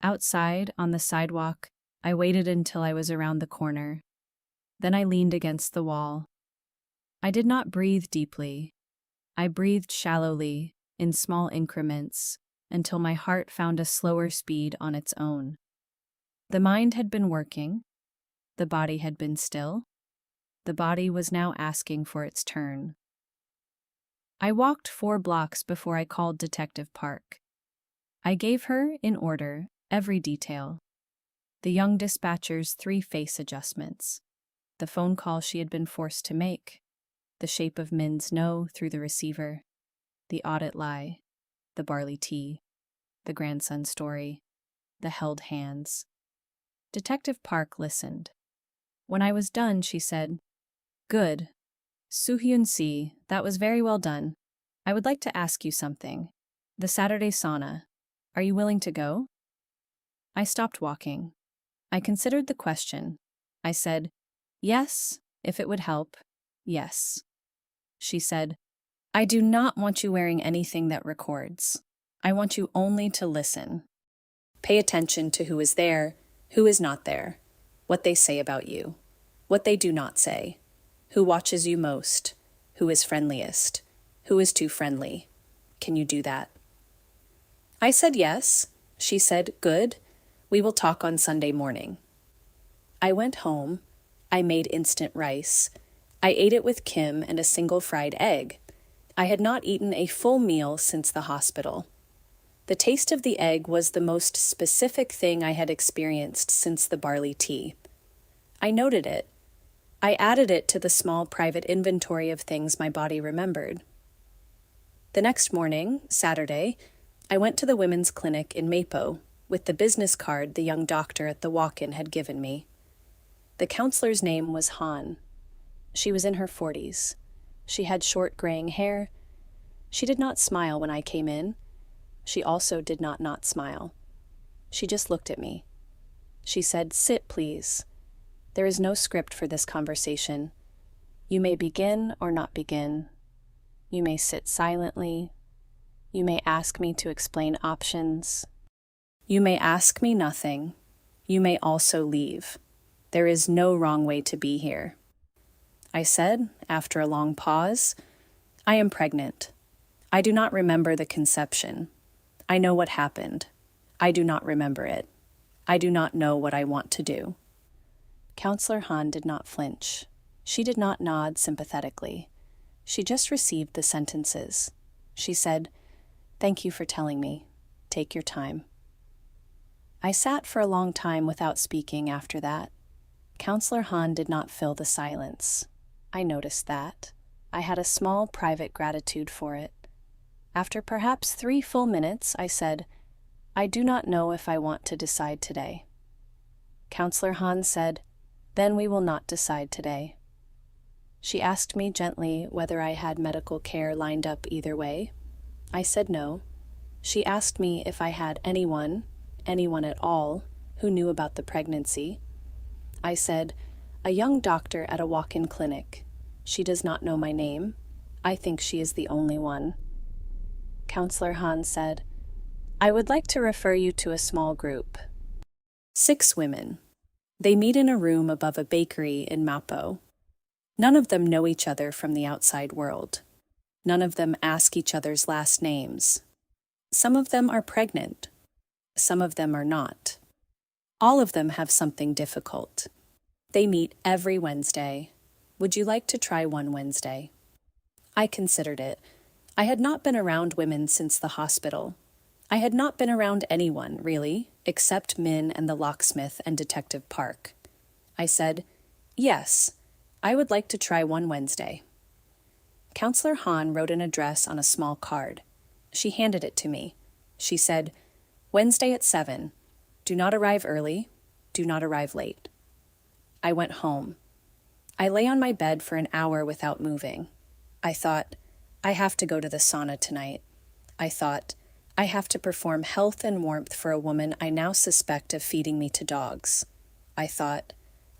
Outside, on the sidewalk, I waited until I was around the corner. Then I leaned against the wall. I did not breathe deeply. I breathed shallowly, in small increments, until my heart found a slower speed on its own. The mind had been working. The body had been still. The body was now asking for its turn. I walked 4 blocks before I called Detective Park. I gave her, in order, every detail. The young dispatcher's 3 face adjustments. The phone call she had been forced to make. The shape of Min's no through the receiver. The audit lie. The barley tea. The grandson story. The held hands. Detective Park listened. When I was done, she said, "Good. Soohyun Si, that was very well done. I would like to ask you something. The Saturday sauna. Are you willing to go?" I stopped walking. I considered the question. I said, "Yes, if it would help. Yes." She said, "I do not want you wearing anything that records. I want you only to listen. Pay attention to who is there, who is not there, what they say about you, what they do not say, who watches you most, who is friendliest, who is too friendly. Can you do that?" I said yes. She said, "Good. We will talk on Sunday morning." I went home. I made instant rice. I ate it with Kim and a single fried egg. I had not eaten a full meal since the hospital. The taste of the egg was the most specific thing I had experienced since the barley tea. I noted it. I added it to the small private inventory of things my body remembered. The next morning, Saturday, I went to the women's clinic in Mapo with the business card the young doctor at the walk-in had given me. The counselor's name was Han. She was in her 40s. She had short graying hair. She did not smile when I came in. She also did not smile. She just looked at me. She said, "Sit, please. There is no script for this conversation. You may begin or not begin. You may sit silently. You may ask me to explain options. You may ask me nothing. You may also leave. There is no wrong way to be here. I said, after a long pause, I am pregnant. I do not remember the conception. I know what happened. I do not remember it. I do not know what I want to do. Counselor Han did not flinch. She did not nod sympathetically. She just received the sentences. She said, "Thank you for telling me. Take your time." I sat for a long time without speaking after that. Counselor Han did not fill the silence. I noticed that. I had a small private gratitude for it. After perhaps 3 full minutes, I said, "I do not know if I want to decide today." Counselor Han said, "Then we will not decide today." She asked me gently whether I had medical care lined up either way. I said no. She asked me if I had anyone at all, who knew about the pregnancy. I said, "A young doctor at a walk-in clinic. She does not know my name. I think she is the only one." Counselor Han said, "I would like to refer you to a small group. 6 women. They meet in a room above a bakery in Mapo. None of them know each other from the outside world. None of them ask each other's last names. Some of them are pregnant. Some of them are not. All of them have something difficult. They meet every Wednesday. Would you like to try one Wednesday?" I considered it. I had not been around women since the hospital. I had not been around anyone, really, except Min and the locksmith and Detective Park. I said, "Yes, I would like to try one Wednesday." Counselor Han wrote an address on a small card. She handed it to me. She said, "Wednesday at 7. Do not arrive early. Do not arrive late." I went home. I lay on my bed for an hour without moving. I thought, I have to go to the sauna tonight. I thought, I have to perform health and warmth for a woman I now suspect of feeding me to dogs. I thought,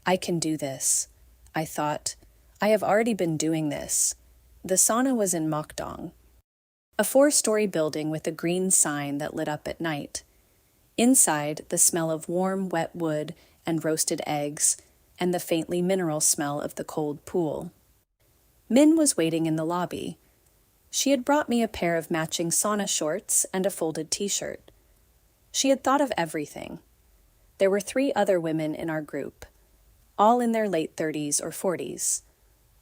I can do this. I thought, I have already been doing this. The sauna was in Mokdong, a 4-story building with a green sign that lit up at night. Inside, the smell of warm, wet wood and roasted eggs, and the faintly mineral smell of the cold pool. Min was waiting in the lobby. She had brought me a pair of matching sauna shorts and a folded t-shirt. She had thought of everything. There were 3 other women in our group, all in their late 30s or 40s.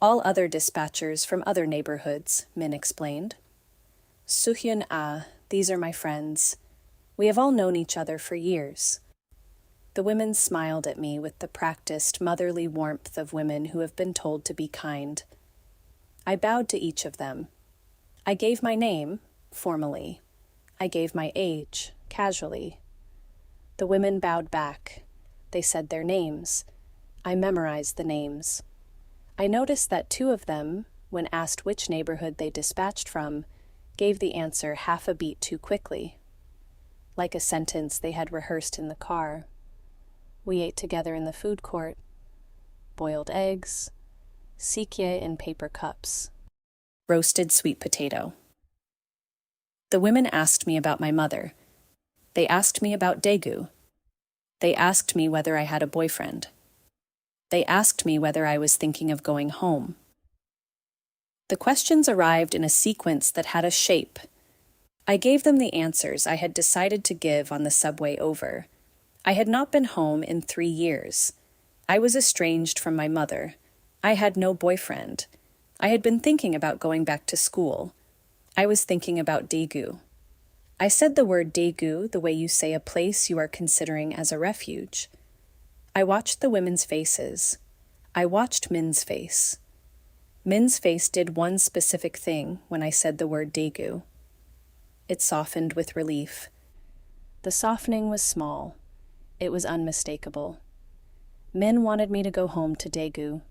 All other dispatchers from other neighborhoods, Min explained. "Soohyun these are my friends. We have all known each other for years." The women smiled at me with the practiced motherly warmth of women who have been told to be kind. I bowed to each of them. I gave my name, formally. I gave my age, casually. The women bowed back. They said their names. I memorized the names. I noticed that 2 of them, when asked which neighborhood they dispatched from, gave the answer half a beat too quickly, like a sentence they had rehearsed in the car. We ate together in the food court. Boiled eggs, sikye in paper cups, roasted sweet potato. The women asked me about my mother. They asked me about Daegu. They asked me whether I had a boyfriend. They asked me whether I was thinking of going home. The questions arrived in a sequence that had a shape. I gave them the answers I had decided to give on the subway over. I had not been home in 3 years. I was estranged from my mother. I had no boyfriend. I had been thinking about going back to school. I was thinking about Daegu. I said the word Daegu the way you say a place you are considering as a refuge. I watched the women's faces. I watched Min's face. Min's face did one specific thing when I said the word Daegu. It softened with relief. The softening was small. It was unmistakable. Min wanted me to go home to Daegu.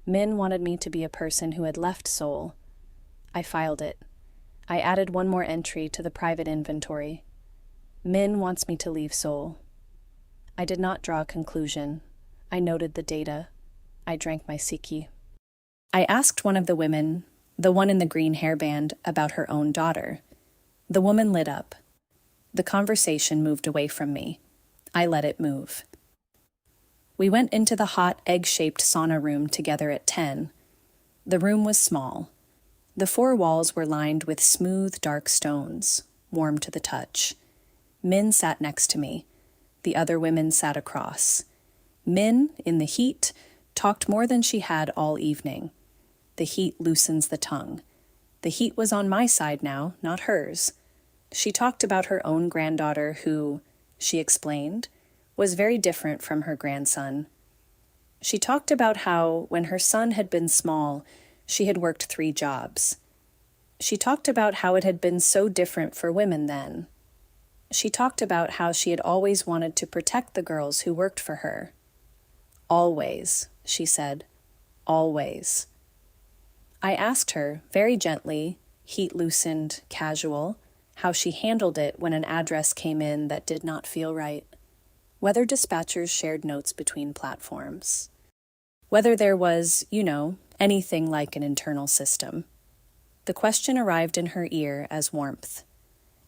Min wanted me to be a person who had left Seoul. I filed it. I added one more entry to the private inventory. Min wants me to leave Seoul. I did not draw a conclusion. I noted the data. I drank my siki. I asked one of the women, the one in the green hairband, about her own daughter. The woman lit up. The conversation moved away from me. I let it move. We went into the hot, egg-shaped sauna room together at 10. The room was small. The four walls were lined with smooth, dark stones, warm to the touch. Min sat next to me. The other women sat across. Min, in the heat, talked more than she had all evening. The heat loosens the tongue. The heat was on my side now, not hers. She talked about her own granddaughter who, she explained, was very different from her grandson. She talked about how, when her son had been small, she had worked 3 jobs. She talked about how it had been so different for women then. She talked about how she had always wanted to protect the girls who worked for her. Always, she said. Always. I asked her, very gently, heat-loosened, casual, how she handled it when an address came in that did not feel right. Whether dispatchers shared notes between platforms. Whether there was, anything like an internal system. The question arrived in her ear as warmth,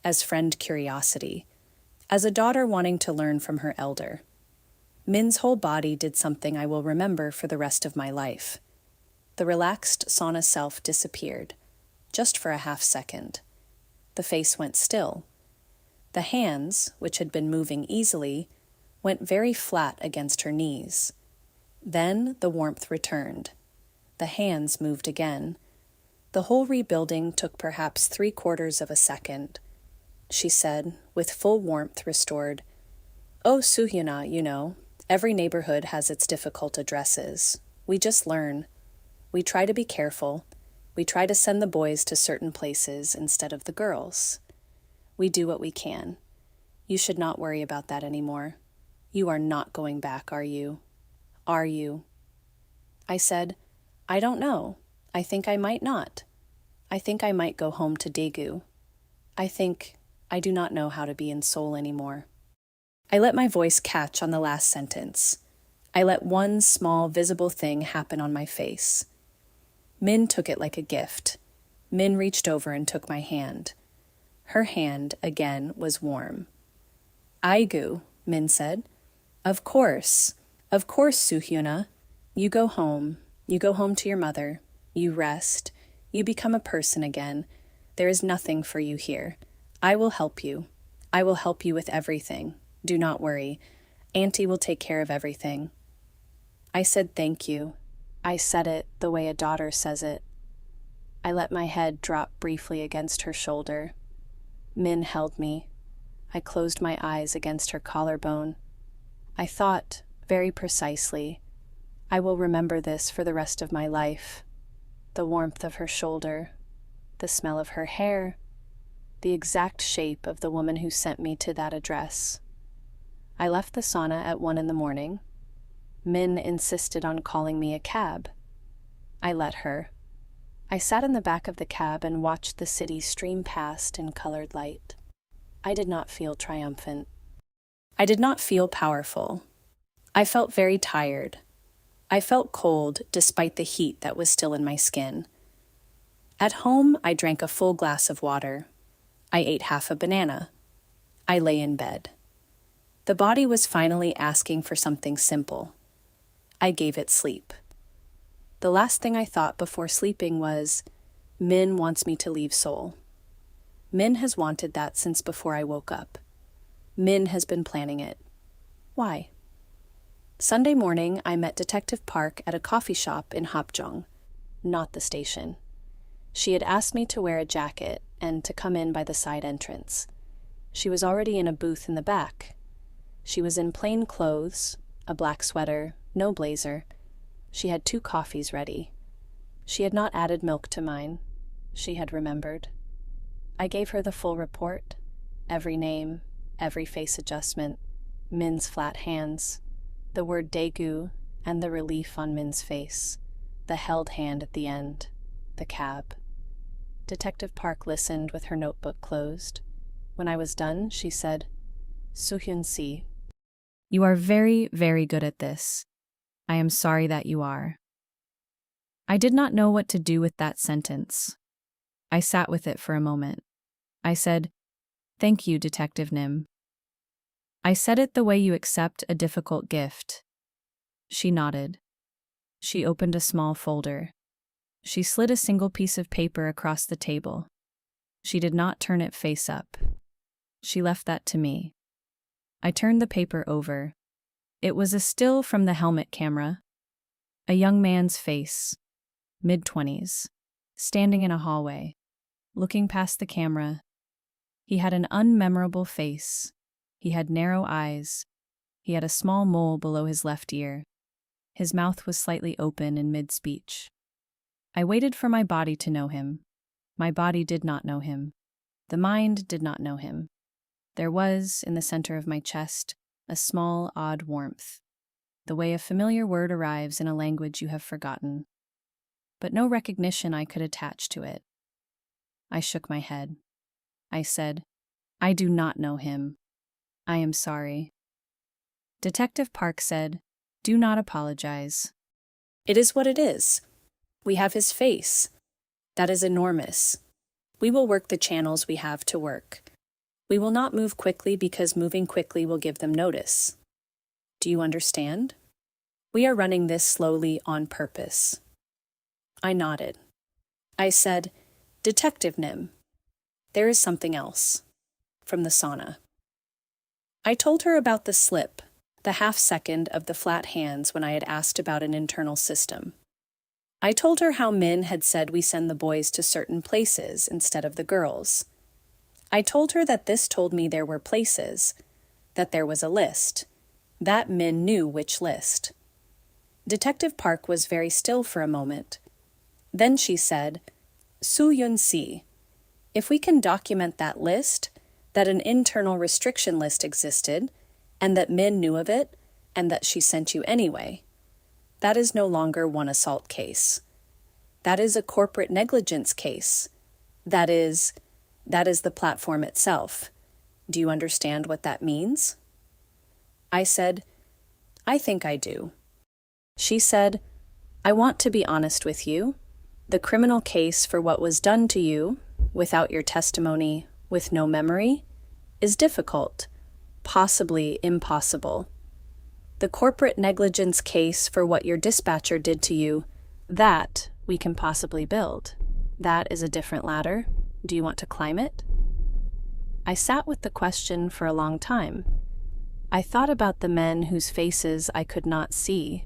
as friend curiosity, as a daughter wanting to learn from her elder. Min's whole body did something I will remember for the rest of my life. The relaxed sauna self disappeared, just for a half second. The face went still. The hands, which had been moving easily, went very flat against her knees. Then the warmth returned. The hands moved again. The whole rebuilding took perhaps 3/4 of a second. She said, with full warmth restored, "Oh, Soohyuna, every neighborhood has its difficult addresses. We just learn. We try to be careful. We try to send the boys to certain places instead of the girls. We do what we can. You should not worry about that anymore. You are not going back, are you? Are you?" I said, "I don't know. I think I might not. I think I might go home to Daegu. I do not know how to be in Seoul anymore." I let my voice catch on the last sentence. I let one small, visible thing happen on my face. Min took it like a gift. Min reached over and took my hand. Her hand, again, was warm. "Aigu," Min said. Of course, Soohyuna. You go home. You go home to your mother. You rest. You become a person again. There is nothing for you here. I will help you. I will help you with everything. Do not worry. Auntie will take care of everything." I said thank you. I said it the way a daughter says it. I let my head drop briefly against her shoulder. Min held me. I closed my eyes against her collarbone. I thought, very precisely, I will remember this for the rest of my life. The warmth of her shoulder, the smell of her hair, the exact shape of the woman who sent me to that address. I left the sauna at 1 a.m. Min insisted on calling me a cab. I let her. I sat in the back of the cab and watched the city stream past in colored light. I did not feel triumphant. I did not feel powerful. I felt very tired. I felt cold despite the heat that was still in my skin. At home, I drank a full glass of water. I ate half a banana. I lay in bed. The body was finally asking for something simple. I gave it sleep. The last thing I thought before sleeping was, Min wants me to leave Seoul. Min has wanted that since before I woke up. Min has been planning it. Why? Sunday morning, I met Detective Park at a coffee shop in Hapjeong, not the station. She had asked me to wear a jacket and to come in by the side entrance. She was already in a booth in the back. She was in plain clothes, a black sweater, no blazer. She had 2 coffees ready. She had not added milk to mine. She had remembered. I gave her the full report, every name, every face adjustment, Min's flat hands, the word Daegu, and the relief on Min's face, the held hand at the end, the cab. Detective Park listened with her notebook closed. When I was done, she said, "Soohyun si." You are very, very good at this. I am sorry that you are. I did not know what to do with that sentence. I sat with it for a moment. I said, "Thank you, Detective Nim." I said it the way you accept a difficult gift. She nodded. She opened a small folder. She slid a single piece of paper across the table. She did not turn it face up. She left that to me. I turned the paper over. It was a still from the helmet camera. A young man's face, mid-20s, standing in a hallway, looking past the camera. He had an unmemorable face. He had narrow eyes. He had a small mole below his left ear. His mouth was slightly open in mid-speech. I waited for my body to know him. My body did not know him. The mind did not know him. There was, in the center of my chest, a small, odd warmth, the way a familiar word arrives in a language you have forgotten. But no recognition I could attach to it. I shook my head. I said, "I do not know him. I am sorry." Detective Park said, "Do not apologize." It is what it is. We have his face. That is enormous. We will work the channels we have to work. We will not move quickly because moving quickly will give them notice. Do you understand? We are running this slowly on purpose. I nodded. I said, "Detective Nim, there is something else." From the sauna. I told her about the slip, the half-second of the flat hands when I had asked about an internal system. I told her how Min had said we send the boys to certain places instead of the girls. I told her that this told me there were places, that there was a list, that Min knew which list. Detective Park was very still for a moment. Then she said, "Soohyun si, if we can document that list, that an internal restriction list existed, and that Min knew of it, and that she sent you anyway, that is no longer one assault case. That is a corporate negligence case. That is the platform itself. Do you understand what that means?" I said, "I think I do." She said, "I want to be honest with you. The criminal case for what was done to you, without your testimony, with no memory, is difficult, possibly impossible. The corporate negligence case for what your dispatcher did to you, that we can possibly build. That is a different ladder. Do you want to climb it?" I sat with the question for a long time. I thought about the men whose faces I could not see.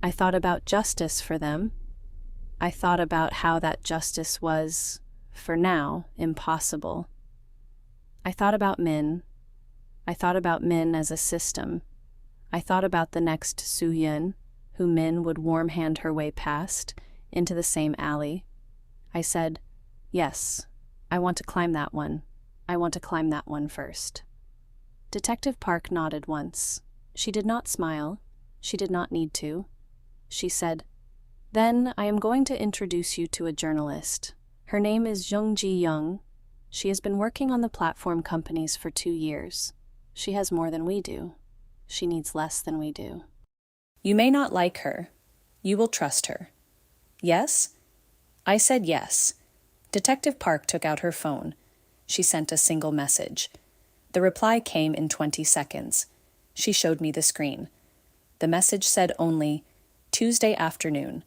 I thought about justice for them. I thought about how that justice was, for now, impossible. I thought about Min. I thought about Min as a system. I thought about the next Soohyun, who Min would warm hand her way past, into the same alley. I said, "Yes, I want to climb that one. I want to climb that one first." Detective Park nodded once. She did not smile. She did not need to. She said, "Then I am going to introduce you to a journalist. Her name is Geumcheon. She has been working on the platform companies for 2 years. She has more than we do. She needs less than we do." You may not like her. You will trust her. Yes? I said yes. Detective Park took out her phone. She sent a single message. The reply came in 20 seconds. She showed me the screen. The message said only, "Tuesday afternoon,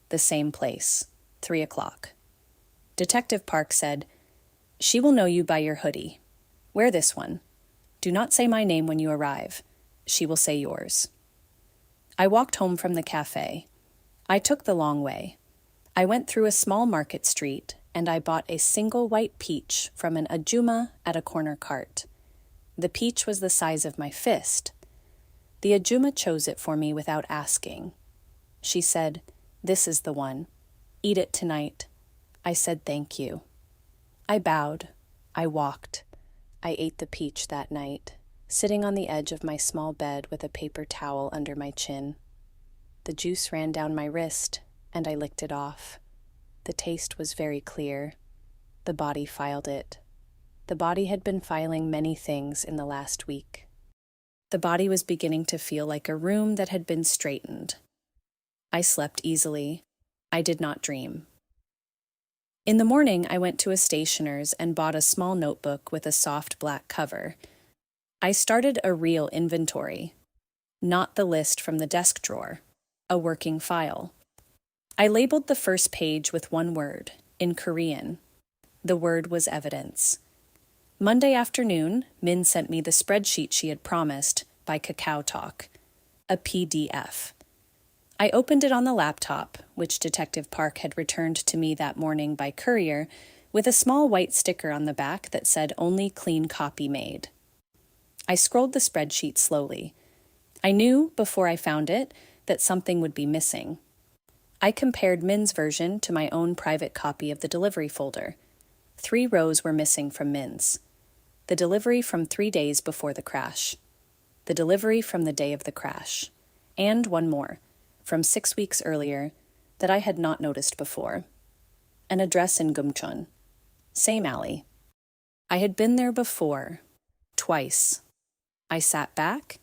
the same place, 3 o'clock. Detective Park said, "She will know you by your hoodie. Wear this one. Do not say my name when you arrive. She will say yours." I walked home from the cafe. I took the long way. I went through a small market street, and I bought a single white peach from an ajuma at a corner cart. The peach was the size of my fist. The ajuma chose it for me without asking. She said, "This is the one. Eat it tonight." I said thank you. I bowed. I walked. I ate the peach that night, sitting on the edge of my small bed with a paper towel under my chin. The juice ran down my wrist, and I licked it off. The taste was very clear. The body filed it. The body had been filing many things in the last week. The body was beginning to feel like a room that had been straightened. I slept easily. I did not dream. In the morning, I went to a stationer's and bought a small notebook with a soft black cover. I started a real inventory. not the list from the desk drawer, a working file. I labeled the first page with one word, in Korean. The word was evidence. Monday afternoon, Min sent me the spreadsheet she had promised by Kakao Talk, a PDF. I opened it on the laptop, which Detective Park had returned to me that morning by courier, with a small white sticker on the back that said only clean copy made. I scrolled the spreadsheet slowly. I knew, before I found it, that something would be missing. I compared Min's version to my own private copy of the delivery folder. 3 rows were missing from Min's. The delivery from 3 days before the crash. The delivery from the day of the crash. And one more, from 6 weeks earlier, that I had not noticed before. An address in Geumcheon. Same alley. I had been there before. Twice. I sat back.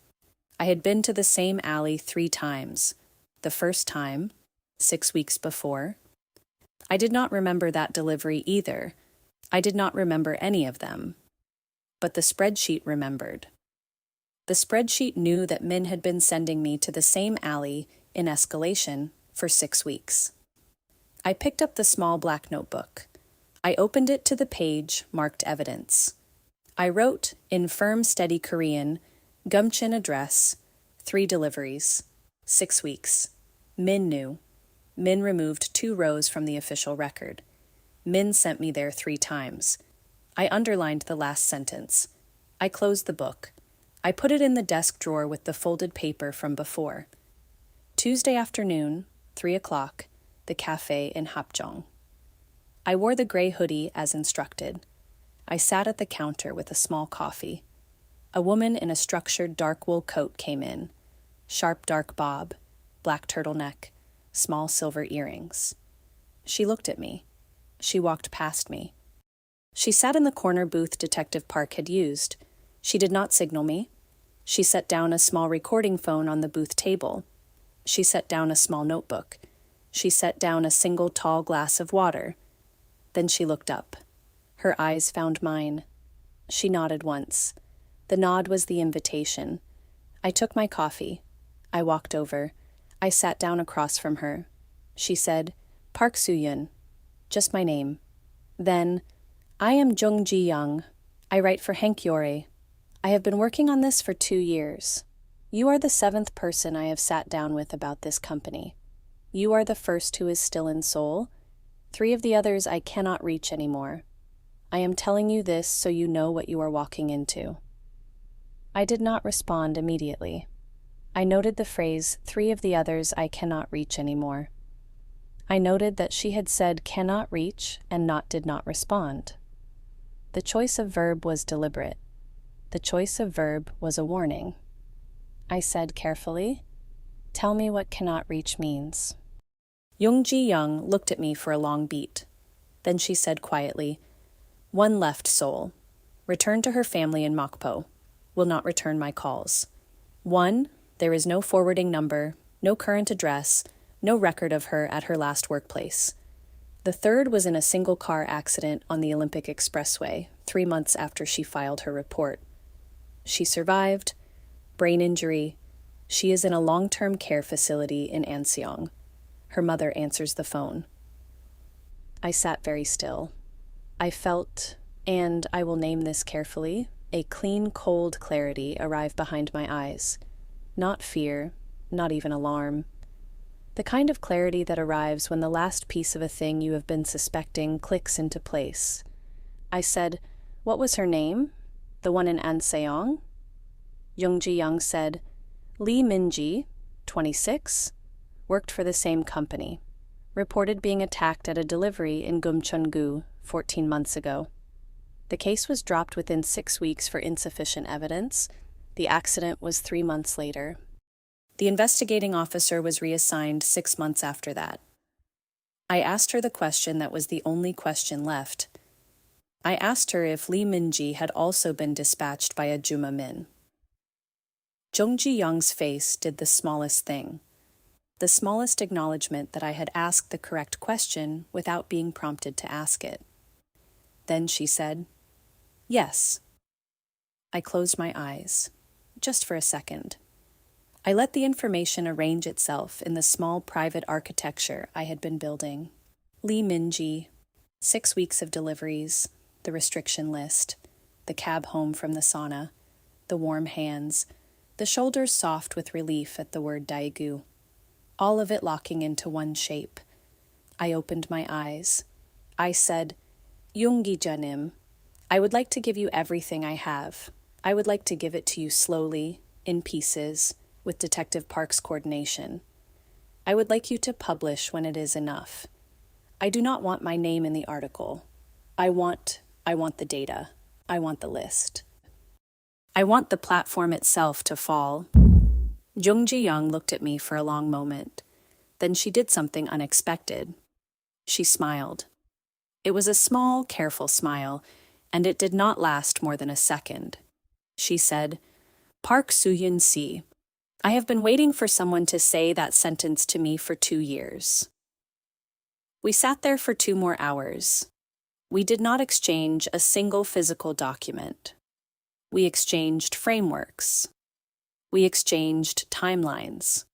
I had been to the same alley 3 times. The first time, 6 weeks before. I did not remember that delivery either. I did not remember any of them. But the spreadsheet remembered. The spreadsheet knew that Min had been sending me to the same alley in escalation for 6 weeks. I picked up the small black notebook. I opened it to the page marked evidence. I wrote, in firm, steady Korean, Geumcheon address, 3 deliveries, 6 weeks. Min knew. Min removed 2 rows from the official record. Min sent me there 3 times. I underlined the last sentence. I closed the book. I put it in the desk drawer with the folded paper from before. Tuesday afternoon, 3 o'clock, the cafe in Hapjeong. I wore the gray hoodie as instructed. I sat at the counter with a small coffee. A woman in a structured dark wool coat came in. Sharp dark bob, black turtleneck, small silver earrings. She looked at me. She walked past me. She sat in the corner booth Detective Park had used. She did not signal me. She set down a small recording phone on the booth table. She set down a small notebook. She set down a single tall glass of water. Then she looked up. Her eyes found mine. She nodded once. The nod was the invitation. I took my coffee. I walked over. I sat down across from her. She said, Park Soohyun. Just my name. Then, I am Jung Ji-young. I write for Hank Yore. I have been working on this for 2 years. You are the 7th person I have sat down with about this company. You are the first who is still in Seoul. 3 of the others I cannot reach anymore. I am telling you this so you know what you are walking into. I did not respond immediately. I noted the phrase, 3 of the others I cannot reach anymore. I noted that she had said cannot reach and not did not respond. The choice of verb was deliberate. The choice of verb was a warning. I said carefully, tell me what cannot reach means. Jung Ji-young looked at me for a long beat. Then she said quietly, 1 left Seoul. Returned to her family in Mokpo. Will not return my calls. 1, there is no forwarding number, no current address, no record of her at her last workplace. The 3rd was in a single-car accident on the Olympic Expressway 3 months after she filed her report. She survived, brain injury. She is in a long-term care facility in Anseong. Her mother answers the phone. I sat very still. I felt, and I will name this carefully, a clean, cold clarity arrive behind my eyes. Not fear, not even alarm. The kind of clarity that arrives when the last piece of a thing you have been suspecting clicks into place. I said, what was her name? The one in Anseong? Jung Ji-young said, Lee Min-ji, 26, worked for the same company. Reported being attacked at a delivery in Geumcheon-gu 14 months ago. The case was dropped within 6 weeks for insufficient evidence. The accident was 3 months later. The investigating officer was reassigned 6 months after that. I asked her the question that was the only question left. I asked her if Lee Min-ji had also been dispatched by Auntie Min. Jung Ji-young's face did the smallest thing. The smallest acknowledgement that I had asked the correct question without being prompted to ask it. Then she said, yes. I closed my eyes, just for a second. I let the information arrange itself in the small private architecture I had been building. Lee Minji, 6 weeks of deliveries, the restriction list, the cab home from the sauna, the warm hands, the shoulders soft with relief at the word daegu, all of it locking into one shape. I opened my eyes. I said, Yoongi-janim, I would like to give you everything I have. I would like to give it to you slowly, in pieces, with Detective Park's coordination. I would like you to publish when it is enough. I do not want my name in the article. I want the data. I want the list. I want the platform itself to fall. Jung Ji-young looked at me for a long moment. Then she did something unexpected. She smiled. It was a small, careful smile, and it did not last more than a second. She said, Park Soohyun si. I have been waiting for someone to say that sentence to me for 2 years. We sat there for 2 more hours. We did not exchange a single physical document. We exchanged frameworks. We exchanged timelines.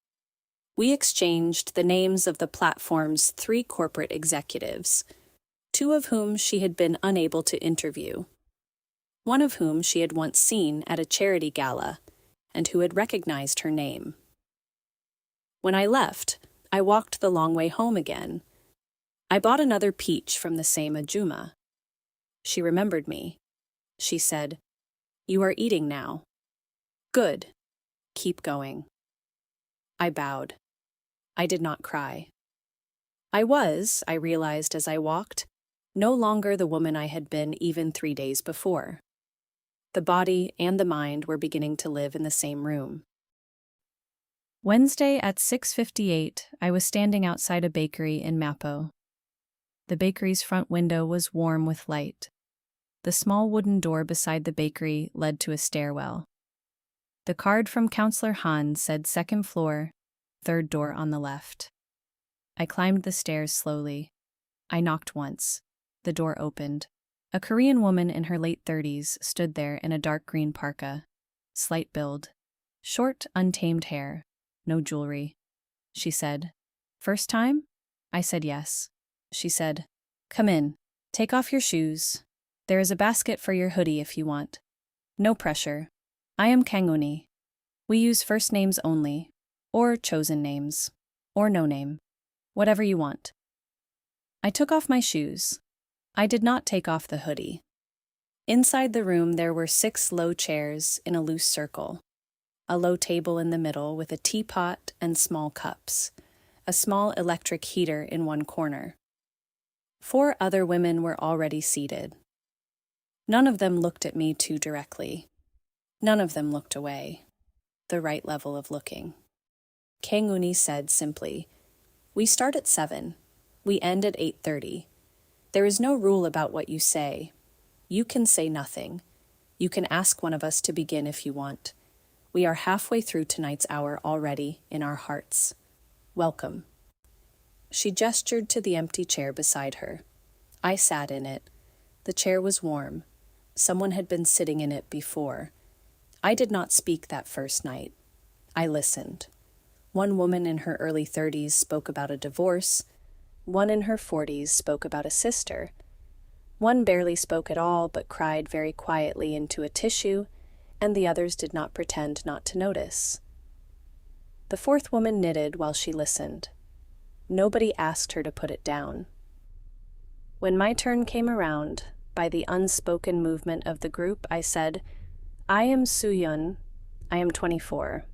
We exchanged the names of the platform's 3 corporate executives, 2 of whom she had been unable to interview, one of whom she had once seen at a charity gala, and who had recognized her name. When I left, I walked the long way home again. I bought another peach from the same Ajuma. She remembered me. She said, You are eating now. Good. Keep going. I bowed. I did not cry. I realized as I walked, no longer the woman I had been even 3 days before. The body and the mind were beginning to live in the same room. Wednesday at 6:58, I was standing outside a bakery in Mapo. The bakery's front window was warm with light. The small wooden door beside the bakery led to a stairwell. The card from Counselor Han said 2nd floor, 3rd door on the left. I climbed the stairs slowly. I knocked once. The door opened. A Korean woman in her late 30s stood there in a dark green parka, slight build, short, untamed hair, no jewelry. She said, First time? I said yes. She said, Come in, take off your shoes. There is a basket for your hoodie if you want. No pressure. I am Kanguni. We use first names only, or chosen names, or no name, whatever you want. I took off my shoes. I did not take off the hoodie. Inside the room there were 6 low chairs in a loose circle, a low table in the middle with a teapot and small cups, a small electric heater in one corner. 4 other women were already seated. None of them looked at me too directly. None of them looked away. The right level of looking. Kanguni said simply, We start at 7. We end at 8:30. There is no rule about what you say. You can say nothing. You can ask one of us to begin if you want. We are halfway through tonight's hour already in our hearts. Welcome. She gestured to the empty chair beside her. I sat in it. The chair was warm. Someone had been sitting in it before. I did not speak that first night. I listened. One woman in her early 30s spoke about a divorce. One in her 40s spoke about a sister. One barely spoke at all but cried very quietly into a tissue, and the others did not pretend not to notice. The 4th woman knitted while she listened. Nobody asked her to put it down. When my turn came around, by the unspoken movement of the group, I said, I am Soohyun. I am 24.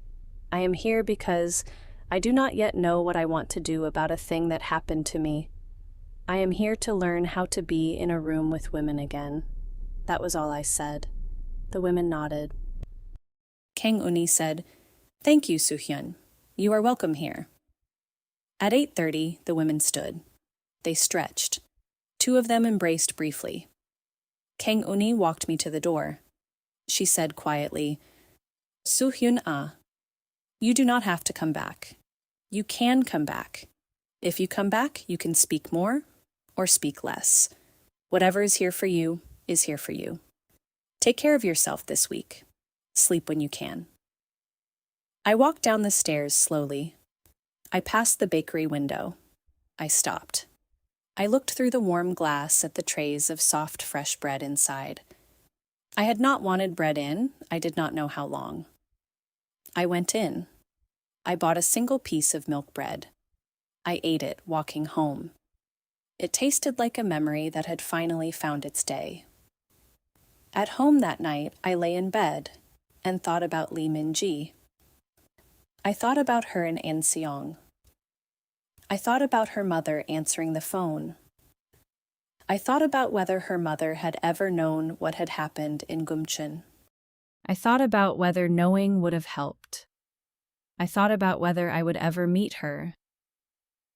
I am here because I do not yet know what I want to do about a thing that happened to me. I am here to learn how to be in a room with women again. That was all I said. The women nodded. Kanguni said, Thank you, Soohyun. You are welcome here. At 8:30, the women stood. They stretched. 2 of them embraced briefly. Kanguni walked me to the door. She said quietly, Soohyun you do not have to come back. You can come back. If you come back, you can speak more or speak less. Whatever is here for you is here for you. Take care of yourself this week. Sleep when you can. I walked down the stairs slowly. I passed the bakery window. I stopped. I looked through the warm glass at the trays of soft, fresh bread inside. I had not wanted bread in, I did not know how long. I went in. I bought a single piece of milk bread. I ate it walking home. It tasted like a memory that had finally found its day. At home that night, I lay in bed and thought about Lee Min-ji. I thought about her in Anseong. I thought about her mother answering the phone. I thought about whether her mother had ever known what had happened in Geumcheon. I thought about whether knowing would have helped. I thought about whether I would ever meet her.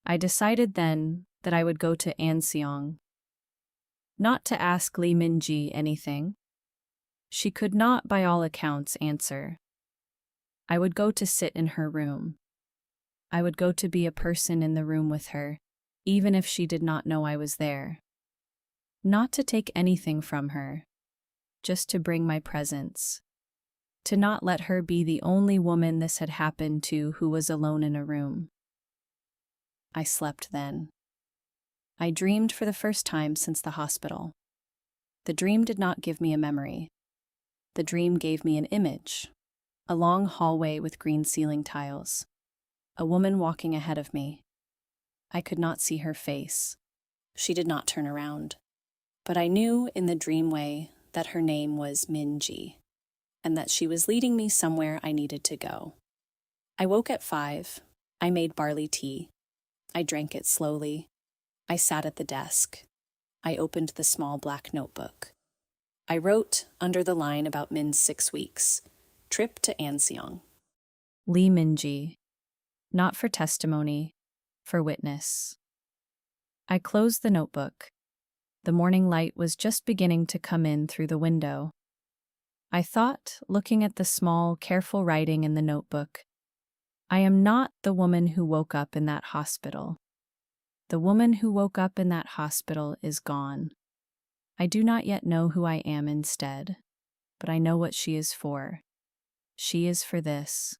I decided then that I would go to Anseong. Not to ask Lee Min-ji anything. She could not, by all accounts, answer. I would go to sit in her room. I would go to be a person in the room with her, even if she did not know I was there. Not to take anything from her, just to bring my presence. To not let her be the only woman this had happened to who was alone in a room. I slept then. I dreamed for the first time since the hospital. The dream did not give me a memory. The dream gave me an image. A long hallway with green ceiling tiles. A woman walking ahead of me. I could not see her face. She did not turn around. But I knew in the dream way that her name was Min-ji, and that she was leading me somewhere I needed to go. I woke at 5. I made barley tea. I drank it slowly. I sat at the desk. I opened the small black notebook. I wrote under the line about Min's 6 weeks, trip to Anseong. Lee Min-ji. Not for testimony, for witness. I closed the notebook. The morning light was just beginning to come in through the window. I thought, looking at the small, careful writing in the notebook, I am not the woman who woke up in that hospital. The woman who woke up in that hospital is gone. I do not yet know who I am instead, but I know what she is for. She is for this.